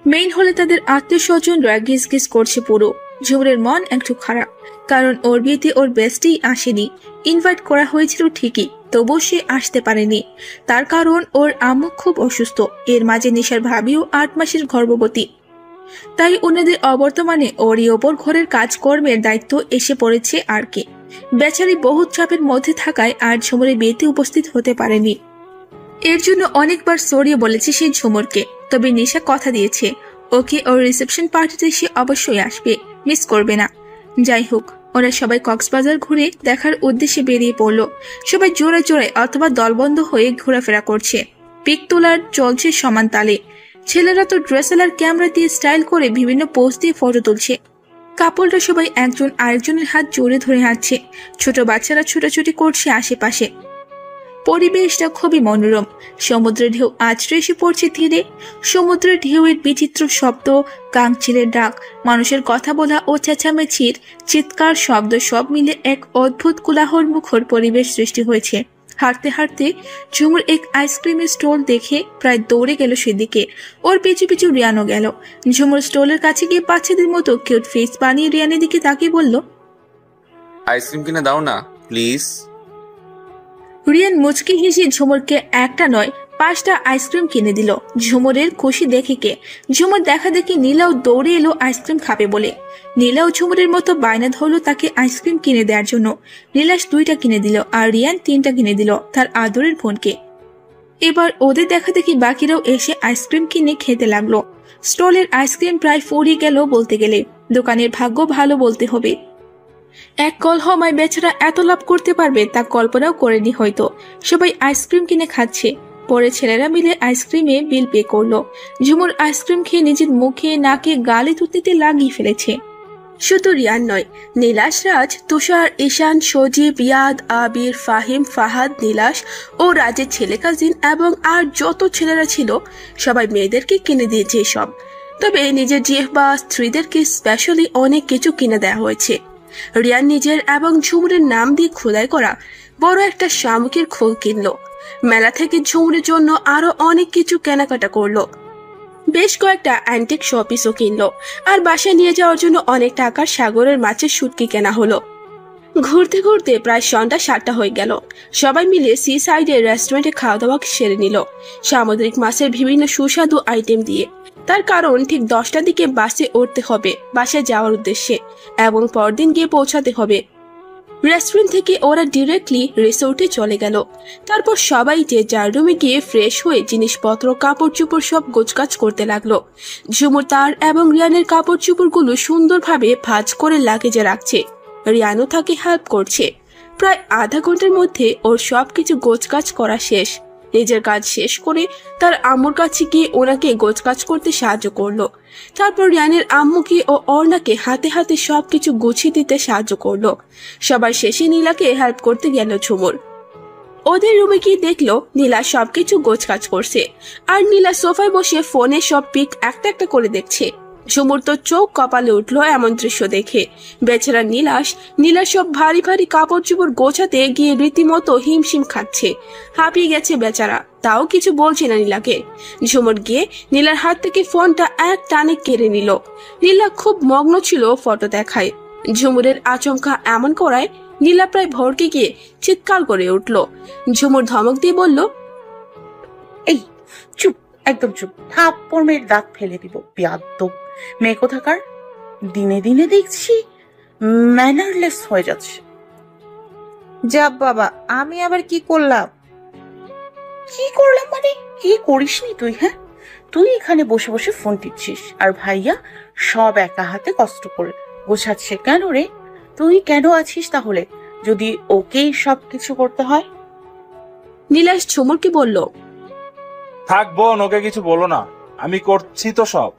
মেইন হলে তাদের আত্মীয় স্বজনরা গিস গিস করছে পুরো। ঝুমুরের মন একটু খারাপ, কারণ ওর বিয়েতে ওর বেস্টি আসেনি। ইনভাইট করা হয়েছিল ঠিকই, তবুও সে আসতে পারেনি। তার কারণ ওর আম্মু খুব অসুস্থ। এর মাঝে নিশার ভাবিও 8 মাসের গর্ভবতী। তাই ওনাদের অবর্তমানে ওরই ওপর ঘরের কাজকর্মের দায়িত্ব এসে পড়েছে আর কি। বেচারি বহুত চাপের মধ্যে থাকায় আর ঝুমুরের বিয়েতে উপস্থিত হতে পারেনি। এর জন্য অনেকবার সরিয়ে বলেছে সেই ঝুমুরকে। তবে নিশা কথা দিয়েছে ওকে ওর রিসেপশন পার্টিতে সে অবশ্যই আসবে, মিস করবে না। যাই হোক, ওরা সবাই কক্সবাজার ঘুরে দেখার উদ্দেশ্যে বেরিয়ে পড়ল। সবাই জোরে জোরে অথবা দলবন্ধ হয়ে ঘোরাফেরা করছে। পিক তোলার চলছে সমান তালে। ছেলেরা তো ড্রেসেলার ক্যামেরা দিয়ে স্টাইল করে বিভিন্ন পোজ দিয়ে ফটো তুলছে। কাপড়টা সবাই একজন আরেকজনের হাত জোরে ধরে হাঁটছে। ছোট বাচ্চারা ছোটাছুটি করছে আশেপাশে। পরিবেশটা খুবই মনোরম। সমুদ্রের ঢেউ আছড়ে এসে পড়ছে তীরে। সমুদ্রের ঢেউয়ের বিচিত্র শব্দ, কাংচিলের ডাক, মানুষের কথা বলা ও চেঁচামেচির চিৎকার শব্দ সব মিলে এক অদ্ভুত কোলাহল মুখর পরিবেশ সৃষ্টি হয়েছে। হাঁটতে হাঁটতে ঝুমুর এক আইসক্রিমের স্টল দেখে প্রায় দৌড়ে গেল সেদিকে। ওর পিছু পিছু রিয়ানও গেল। ঝুমুর স্টলের কাছে গিয়ে বাচ্চাদের মতো কিউট ফেস বানিয়ে রিয়ানের দিকে তাকিয়ে বলল, আইসক্রিম কিনে দাও না প্লিজ। রিয়ান মুচকি হেসে ঝুমুরকে একটা নয় 5টা আইসক্রিম কিনে দিল। ঝুমুরের খুশি দেখে কে ঝুমুর দেখা দেখি নীলাও দৌড়ে এলো আইসক্রিম খাবে বলে। নীলাও ঝুমুরের মতো বায়না ধরলো তাকে আইসক্রিম কিনে দেওয়ার জন্য। নীলাস 2টা কিনে দিল আর রিয়ান 3টা কিনে দিল তার আদরের বোনকে। এবার ওদের দেখা দেখি বাকিরাও এসে আইসক্রিম কিনে খেতে লাগলো। স্টলের আইসক্রিম প্রায় ফুরিয়ে গেল বলতে গেলে। দোকানের ভাগ্য ভালো বলতে হবে। এক কলহমায় বেচারা এত লাভ করতে পারবে তা কল্পনাও করেনি হয়তো। সবাই আইসক্রিম কিনে খাচ্ছে। পরে ছেলেরা মিলে আইসক্রিমে বিল পে করলো। ঝুমুর আইসক্রিম খেয়ে নিজের মুখে নাকে গালে থুতনিতে লাগিয়ে ফেলেছে। শুধু রিয়ান নয়, নীলাশ, রাজ, তুষার, ঈশান, সজীব, ইয়াদ, আবির, ফাহিম, ফাহাদ, নীলাশ ও রাজের ছেলে কাজিন এবং আর যত ছেলেরা ছিল সবাই মেয়েদেরকে কিনে দিয়েছে এসব। তবে নিজের জিএফ বা স্ত্রীদেরকে স্পেশালি অনেক কিছু কিনে দেওয়া হয়েছে। রিয়ান নিজের এবং ঝুমুরের নাম দিয়ে খোদাই করা বড় একটা শামুকের খোল কিনলো। মেলা থেকে ঝুমুরের জন্য আরো অনেক কিছু কেনাকাটা করলো। বেশ কয়েকটা অ্যান্টিক শোপিসও কিনলো। আর বাসায় নিয়ে যাওয়ার জন্য অনেক টাকার সাগরের মাছের শুটকি কেনা হলো। ঘুরতে ঘুরতে প্রায় সন্ধ্যা 7টা হয়ে গেল। সবাই মিলে সি সাইডের রেস্টুরেন্টে খাওয়া দাওয়া সেরে নিল সামুদ্রিক মাছের বিভিন্ন সুস্বাদু আইটেম দিয়ে। তার কারণ ঠিক 10টার দিকে বাসে উঠতে হবে বাসায় যাওয়ার উদ্দেশ্যে এবং পরদিন গিয়ে পৌঁছাতে হবে। রেস্টুরেন্ট থেকে ওরা ডিরেক্টলি রিসোর্টে চলে গেল। তারপর সবাই যে যার রুমে গিয়ে ফ্রেশ হয়ে জিনিসপত্র কাপড় চোপড় সব গোছগাছ করতে লাগলো। ঝুমুর তার এবং রিয়ানের কাপড় চোপড়গুলো সুন্দরভাবে ভাঁজ করে লাগেজে রাখছে। রিয়ানও তাকে হেল্প করছে। প্রায় আধা ঘন্টার মধ্যে ওর সবকিছু গোছগাছ করা শেষ। নিজের কাজ শেষ করে তার আম্মুর কাছে গিয়ে ওনাকে গোছগাছ করতে সাহায্য করলো। তারপর রিয়ানের আম্মুকে ও অর্ণাকে হাতে হাতে সবকিছু গুছিয়ে দিতে সাহায্য করলো। সবার শেষে নীলাকে হেল্প করতে গেল ঝুমুর। ওদের রুমে গিয়ে দেখলো নীলা সবকিছু গোছগাছ করছে, আর নীলা সোফায় বসে ফোনে সব পিক একটা একটা করে দেখছে। ঝুমুর তো চোখ কপালে উঠলো এমন দৃশ্য দেখে। বেচারা নীলা সব ভারী ভারী কাপড় চোপড় গোছাতে গিয়ে রীতিমতো হিমশিম খাচ্ছে। হাঁপিয়ে গেছে বেচারা, তাও কিছু বলছে না নীলাকে। ঝুমুর গিয়ে নীলার হাত থেকে ফোনটা এক টানে কেড়ে নিল। নীলা খুব মগ্ন ছিল ফটো দেখায়। ঝুমুরের আচমকা এমন করায় নীলা প্রায় ভড়কে গিয়ে চিৎকার করে উঠল। ঝুমুর ধমক দিয়ে বলল, এই চুপ, একদম চুপ, থাপ্পড় মেরে দাঁত ফেলে দিব বেয়াদ্দপ মেয়ে কোথাকার। দিনে দিনে দেখছি ম্যানারলেস হয়ে যাচ্ছে। যা বাবা, আমি আবার কি করলাম? কি করলাম মানে? কি করিসনি তুই? হ্যাঁ, তুই এখানে বসে বসে ফোন টিপছিস আর ভাইয়া সব একা হাতে কষ্ট করে গোছাচ্ছে। কেন রে, তুই কেন আছিস তাহলে যদি ওকেই সবকিছু করতে হয়? নীলাশ ঝুমুরকে বলল, থাক বোন, ওকে কিছু বলো না, আমি করছি তো সব,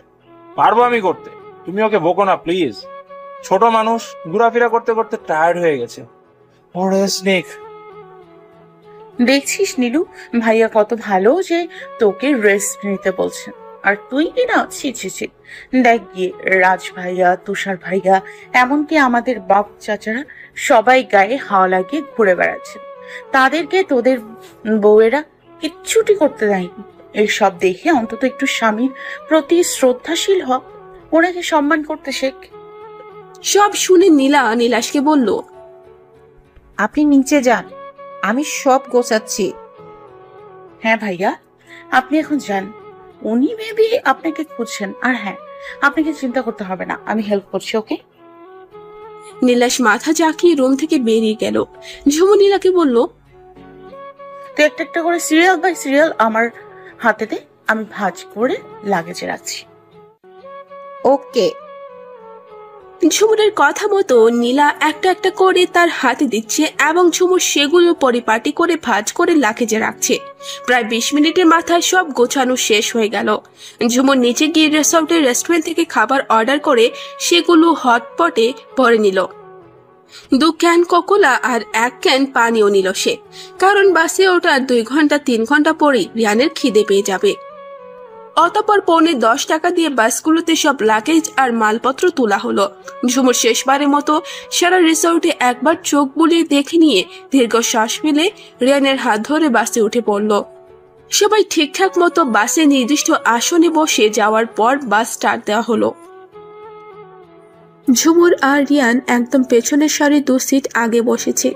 পারবো আমি করতে, তুমি ওকে বকো না প্লিজ। ছোট মানুষ, ঘোরাফেরা করতে করতে টায়ার্ড হয়ে গেছে। স্নেক, দেখছিস নীলু, ভাইয়া কত ভালো যে তোকে রেস্ট নিতে বলছেন, আর তুই কি না ছি ছি ছি। দেখ গিয়ে রাজ ভাইয়া, তুষার ভাইয়া, এমনকি আমাদের বাপ চাচারা সবাই গায়ে হাওয়া লাগিয়ে ঘুরে বেড়াচ্ছেন। তাদেরকে তোদের বউয়েরা কিচ্ছুটি করতে দেয়নি। এইসব দেখে অন্তত একটু স্বামীর প্রতি শ্রদ্ধাশীল হ, ওনাকে সম্মান করতে শেখ। সব শুনে নীলা নীলাশকে বলল, আপনি নিচে যান, আমি সব গোছাচ্ছি। হ্যাঁ ভাইয়া, আপনি এখন যান, উনি মেবি আপনাকে খুঁজছেন। আর হ্যাঁ, আপনাকে চিন্তা করতে হবে না, আমি হেল্প করছি, ওকে? নীলাশ মাথা ঝাঁকিয়ে রুম থেকে বেরিয়ে গেল। ঝুমু নীলাকে বলল, তুই একটা একটা করে সিরিয়াল বাই সিরিয়াল আমার হাতে দে, আমি ভাঁজ করে লাগেজে রাখছি। ওকে। ঝুমুরের কথা মতো নীলা একটা একটা করে তার হাতে দিচ্ছে এবং ঝুমুর সেগুলো পরিপাটি করে ভাঁজ করে লাগেজে রাখছে। প্রায় 20 মিনিটের মাথায় সব গোছানো শেষ হয়ে গেল। ঝুমুর নিচে গিয়ে রিসর্টের রেস্টুরেন্ট থেকে খাবার অর্ডার করে সেগুলো হটপটে ভরে নিল। 2 ক্যান কোকোলা আর 1 ক্যান পানিও নিল সে, কারণ বাসে ওঠার 2 ঘন্টা 3 ঘন্টা পরেই রিয়ানের খিদে পেয়ে যাবে। অতঃপর 10 টাকা দিয়ে বাসগুলোতে সব লাগেজ আর মালপত্র তোলা হলো। ঝুমুর শেষবারের মতো সারা রিসোর্টে একবার চোখ বুলিয়ে দেখে নিয়ে দীর্ঘশ্বাস ফেলে রিয়ানের হাত ধরে বাসে উঠে পড়ল। সবাই ঠিকঠাক মতো বাসে নির্দিষ্ট আসনে বসে যাওয়ার পর বাস স্টার্ট দেওয়া হলো। ঝুমুর আর রিয়ান একদম পেছনের সারি 2 সিট আগে বসেছে।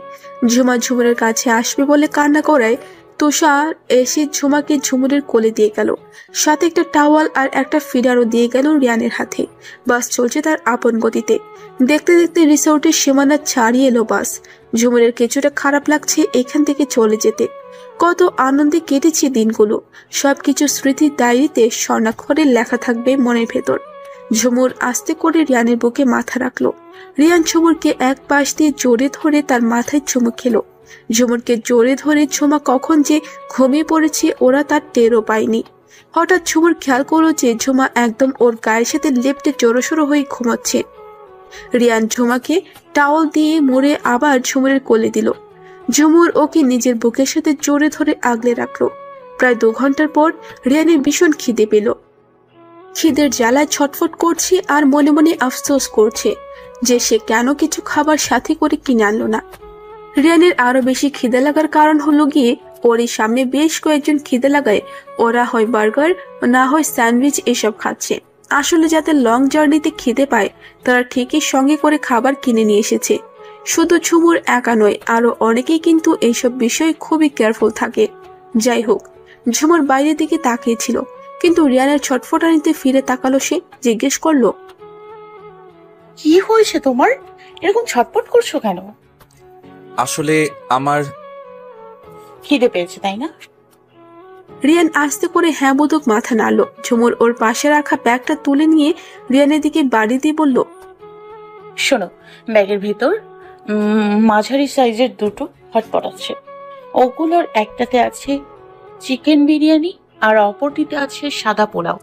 ঝুমা ঝুমুরের কাছে আসবে বলে কান্না করায় তুষার এসে ঝুমাকে ঝুমুরের কোলে দিয়ে গেল, সাথে একটা টাওয়াল আর একটা ফিডারও দিয়ে গেল রিয়ানের হাতে। বাস চলছে তার আপন গতিতে। দেখতে দেখতে রিসোর্টের সীমানা ছাড়িয়ে এলো বাস। ঝুমুরের কিছুটা খারাপ লাগছে এখান থেকে চলে যেতে। কত আনন্দে কেটেছে দিনগুলো, সবকিছু স্মৃতির ডায়েরিতে স্বর্ণাক্ষরে লেখা থাকবে মনের ভেতর। ঝুমুর আস্তে করে রিয়ানের বুকে মাথা রাখলো। রিয়ান ঝুমুরকে এক পাশ দিয়ে জোরে ধরে তার মাথায় চুমু খেলো। ঝুমুরকে জোরে ধরে ঝুমা কখন যে ঘুমিয়ে পড়েছে ওরা তার টেরও পায়নি। হঠাৎ ঝুমুর খেয়াল করলো যে ঝুমা একদম ওর গায়ের সাথে লেপ্টে জোরসোরো হয়ে ঘুমাচ্ছে। রিয়ান ঝুমাকে টাওয়াল দিয়ে মুড়ে আবার ঝুমুরের কোলে দিল। ঝুমুর ওকে নিজের বুকের সাথে জোরে ধরে আগলে রাখলো। প্রায় 2 ঘন্টার পর রিয়ানের ভীষণ খিদে পেল। খিদের জ্বালায় ছটফট করছে আর মনে মনে আফসোস করছে যে সে কেন কিছু খাবার সাথে করে কিনে আনলো না। রিয়ানের আরো বেশি খিদে লাগার কারণ হলো গিয়ে ওরই সামনে বেশ কয়েকজন খিদে লাগায় ওরা হয় বার্গার না হয় স্যান্ডউইচ এসব খাচ্ছে। আসলে যাতে লং জার্নিতে খিদে পায় তারা ঠিকই সঙ্গে করে খাবার কিনে নিয়ে এসেছে। শুধু ঝুমুর একা নয়, আরো অনেকেই কিন্তু এইসব বিষয়ে খুবই কেয়ারফুল থাকে। যাই হোক, ঝুমুর বাইরের দিকে তাকিয়েছিল, কিন্তু রিয়ানের ছটফটানিতে ফিরে তাকালো সে। জিজ্ঞেস করলো, কি হয়েছে তোমার? এরকম ছটফট করছো কেন? আসলে আমার খিদে পেয়েছে, তাই না? রিয়ান আস্তে করে হ্যাঁ বোধক মাথা নাড়ল। ঝুমুর ওর পাশে রাখা ব্যাগটা তুলে নিয়ে রিয়ানের দিকে বাড়ি দিয়ে বলল, শোনো, ব্যাগের ভিতর মাঝারি সাইজের 2টো হটপট আছে। ওগুলোর একটাতে আছে চিকেন বিরিয়ানি, আর অপরটিতে আছে সাদা পোলাও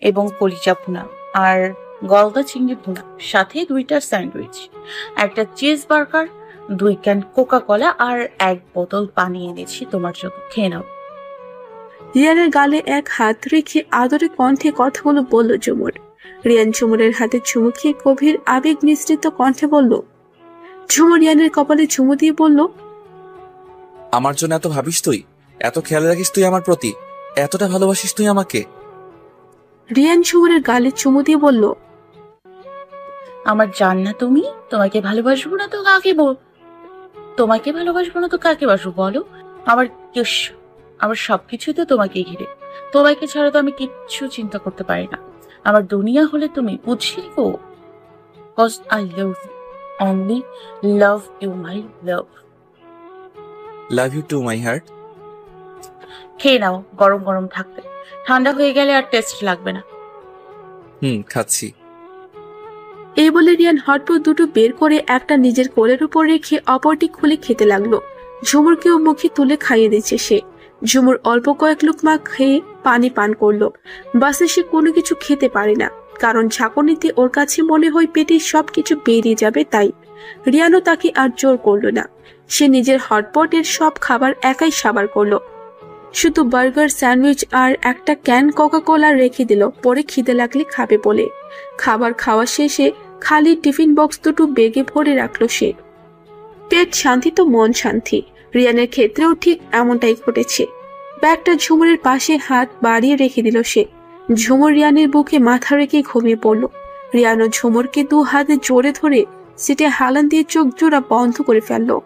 এবং কলিজা ভুনা আর গলদা চিংড়ি ভুনা, সাথে 2টা স্যান্ডউইচ, একটা cheese burger, 2 can Coca Cola আর 1 বোতল পানি এনেছি তোমার জন্য, খেয়ে নাও। রিয়ানের গালে এক হাত রেখে আদরে কণ্ঠে কথাগুলো বলল ঝুমুর। রিয়ান ঝুমুরের হাতে চুমু খেয়ে গভীর আবেগ মিশ্রিত কণ্ঠে বলল। ঝুমুর রিয়ানের কপালে চুমু দিয়ে বলল, আমার জন্য এত ভাবিস তুই, এত খেয়াল রাখিস তুই আমার প্রতি, এতটা ভালোবাসিস তুই আমাকে। রিয়ান ঝুমুরের গালে চুমু দিয়ে বলল, আমার জান না তুমি, তোমাকে ভালোবাসবো না তো কাকে তোমাকে ভালোবাসবো না তো কাকে বাসবো বলো? আমার সবকিছু তো তোমাকে ঘিরে, তোমাকে ছাড়া তো আমি কিচ্ছু চিন্তা করতে পারি না। আমার দুনিয়া হলে তুমি, বুঝলি গো? Cause I love you, only love you my love. Love you too my heart. খেয়ে নাও, গরম গরম থাকবে, ঠান্ডা হয়ে গেলে আর টেস্ট লাগবে না। খাচ্ছি। এই বলে রিয়ান হটপট দুটো বের করে একটা নিজের কোলের উপর রেখে অপরটি খুলে খেতে লাগলো। ঝুমুরকেও মুখে তুলে খাইয়ে দিচ্ছে সে। ঝুমুর অল্প কয়েক লুকমা খেয়ে পানি পান করলো। বাসে সে কোনো কিছু খেতে পারে না, কারণ ঝাঁকুনিতে ওর কাছে মনে হয় পেটে সবকিছু বেরিয়ে যাবে। তাই রিয়ানও তাকে আর জোর করলো না। সে নিজের হটপটের সব খাবার একাই সাবার করলো। শুধু বার্গার, স্যান্ডউইচ আর একটা ক্যান কোকা কোলা রেখে দিল, পরে খিদে লাগলে খাবে বলে। খাবার খাওয়া শেষে খালি টিফিন বক্স দুটো বেগে ভরে রাখলো সে। পেট শান্তি তো মন শান্তি। রিয়ানের ক্ষেত্রেও ঠিক এমনটাই ঘটেছে। ব্যাগটা ঝুমুরের পাশে হাত বাড়িয়ে রেখে দিল সে। ঝুমুর রিয়ানের বুকে মাথা রেখে ঘুমিয়ে পড়ল। রিয়ানও ঝুমুরকে 2 হাতে জোরে ধরে সিটে হালান দিয়ে চোখ জোড়া বন্ধ করে ফেললো।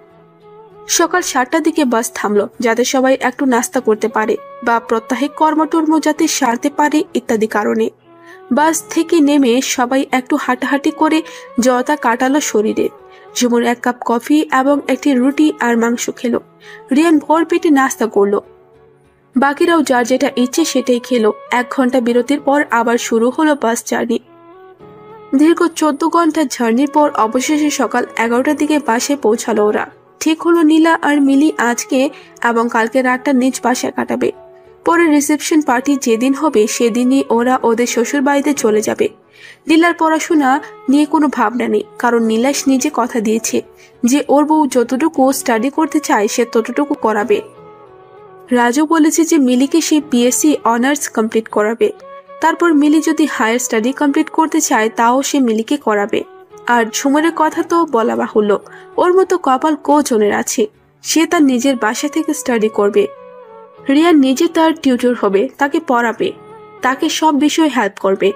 সকাল 7টার দিকে বাস থামলো, যাতে সবাই একটু নাস্তা করতে পারে বা প্রত্যাহে কর্মটর্ম যাতে সারতে পারে ইত্যাদি কারণে। বাস থেকে নেমে সবাই একটু হাঁটাহাঁটি করে জতা কাটালো শরীরে। ঝুমুর 1 কাপ কফি এবং একটি রুটি আর মাংস খেলো। রিয়ান ভর পেটে নাস্তা করলো। বাকিরাও যার যেটা ইচ্ছে সেটাই খেলো। 1 ঘন্টা বিরতির পর আবার শুরু হলো বাস জার্নি। দীর্ঘ 14 ঘন্টার জার্নির পর অবশেষে সকাল 11টার দিকে বাসে পৌঁছালো ওরা। ঠিক হলো নীলা আর মিলি আজকে এবং কালকে রাতটা নিজ বাসায় কাটাবে। পরে রিসেপশন পার্টি যেদিন হবে সেদিনই ওরা ওদের শ্বশুর বাড়িতে চলে যাবে। নীলার পড়াশোনা নিয়ে কোনো ভাবনা নেই, কারণ নীলাশ নিজে কথা দিয়েছে যে ওর বউ যতটুকু স্টাডি করতে চায় সে ততটুকু করাবে। রাজু বলেছে যে মিলিকে সে পিএসসি অনার্স কমপ্লিট করাবে। তারপর মিলি যদি হায়ার স্টাডি কমপ্লিট করতে চায় তাও সে মিলিকে করাবে। আর ঝুমুরের কথা তো বলা বাহুল্য, ওর মতো কপাল কজনের আছে। সে তার নিজের বাসা থেকে স্টাডি করবে। রিয়ান নিজে তার টিউটর হবে, তাকে পড়াবে, তাকে সব বিষয়ে হেল্প করবে,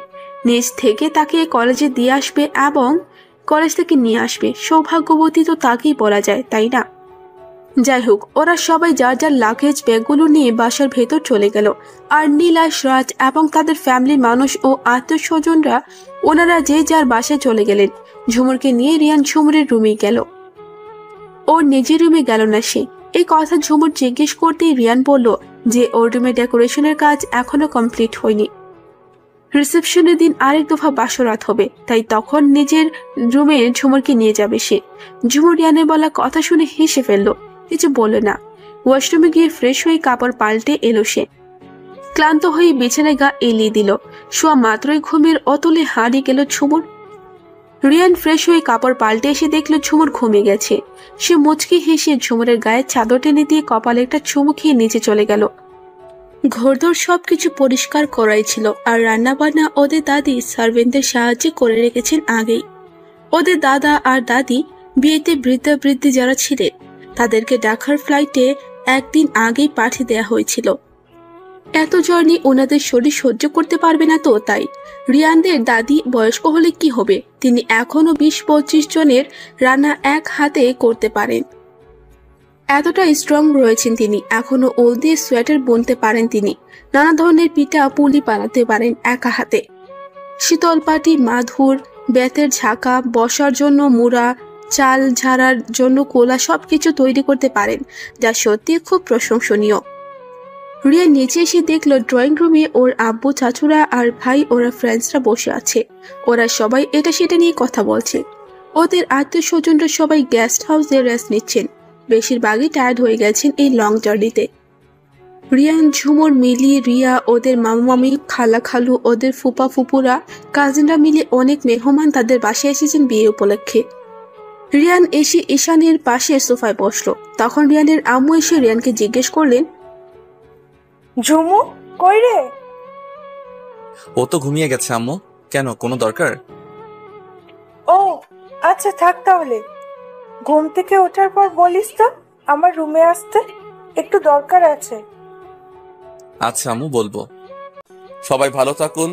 নিজ থেকে তাকে কলেজে দিয়ে আসবে এবং কলেজ থেকে নিয়ে আসবে। সৌভাগ্যবতী তো তাকেই বলা যায়, তাই না? যাই হোক, ওরা সবাই যার যার লাগেজ ব্যাগগুলো নিয়ে বাসার ভেতর চলে গেল। আর নীলাশ, রাজ এবং তাদের ফ্যামিলির মানুষ ও আত্মীয় স্বজনরা ওনারা যে যার বাসায় চলে গেলেন। ঝুমুরকে নিয়ে রিয়ান ঝুমুরের রুমে গেল। ওর নিজের রুমে গেল না সে। এই কথা ঝুমুর জিজ্ঞেস করতেই রিয়ান বলল যে ওর রুমে ডেকোরেশনের কাজ এখনো কমপ্লিট হয়নি। রিসেপশনের দিন আরেক দফা বাসরাত হবে, তাই তখন নিজের রুমে ঝুমুরকে নিয়ে যাবে সে। ঝুমুর রিয়ানের বলা কথা শুনে হেসে ফেললো, কিছু বলল না। ওয়াশরুমে গিয়ে ফ্রেশ হয়ে কাপড় পাল্টে এলো সে। ক্লান্ত হয়ে বিছানায় গা এলিয়ে দিল। শোয়া মাত্রই ঘুমের অতলে হারিয়ে গেল ঝুমুর। রিয়ান ফ্রেশ হয়ে কাপড় পাল্টে এসে দেখলো ঝুমুর ঘুমিয়ে গেছে। সে মুচকি হেসে ঝুমুরের গায়ে চাদর টেনে দিয়ে কপালে একটা চুমু খেয়ে নিচে চলে গেল। ঘরদোর সবকিছু পরিষ্কার করাই ছিল, আর রান্না বান্না ওদের দাদি সার্ভেন্টদের সাহায্যে করে রেখেছেন আগেই। ওদের দাদা আর দাদি বিয়েতে বৃদ্ধি যারা ছিলেন তাদেরকে ঢাকার ফ্লাইটে একদিন আগেই পাঠিয়ে দেওয়া হয়েছিল। এত জার্নি ওনাদের শরীর সহ্য করতে পারবে না তো, তাই রিয়ানদের দাদি বয়স্ক হলে কি হবে, তিনি এখনো 20-25 জনের রান্না এক হাতে করতে পারেন। এতটা স্ট্রং রয়েছেন তিনি। এখনো ওল দিয়ে সোয়েটার বুনতে পারেন তিনি। নানা ধরনের পিঠা পুলি বানাতে পারেন একা হাতে। শীতল পাটি, মাদুর, বেতের ঝাঁকা, বসার জন্য মুড়া, চাল ঝাড়ার জন্য কোলা সবকিছু তৈরি করতে পারেন, যা সত্যি খুব প্রশংসনীয়। রিয়া নিচে এসে দেখলো ড্রয়িং রুমে ওর আব্বু, চাচুরা আর ভাই ওরা ফ্রেন্ডসরা বসে আছে। ওরা সবাই এটা সেটা নিয়ে কথা বলছে। ওদের আত্মীয় স্বজনরা সবাই গেস্ট হাউসে রেস্ট নিচ্ছেন। বেশিরভাগই টায়ার্ড হয়ে গেছেন এই লং জার্নিতে। রিয়ান, ঝুমুর, মিলি, রিয়া, ওদের মামু মামি, খালা খালু, ওদের ফুপা ফুপুরা, কাজিনরা মিলে অনেক মেহমান তাদের বাসায় এসেছেন বিয়ে উপলক্ষে। রিয়ান এসে ঈশানের পাশে সোফায় বসলো। তখন রিয়ানের আম্মু এসে রিয়ানকে জিজ্ঞেস করলেন, ঝুমু কই রে? ও তো ঘুমিয়ে গেছে আম্মু। কেন, কোনো দরকার? ও আচ্ছা, থাক তাহলে। ঘুম থেকে ওঠার পর বলিস তো আমার রুমে আসতে, একটু দরকার আছে। আচ্ছা আম্মু, বলবো। সবাই ভালো থাকুন।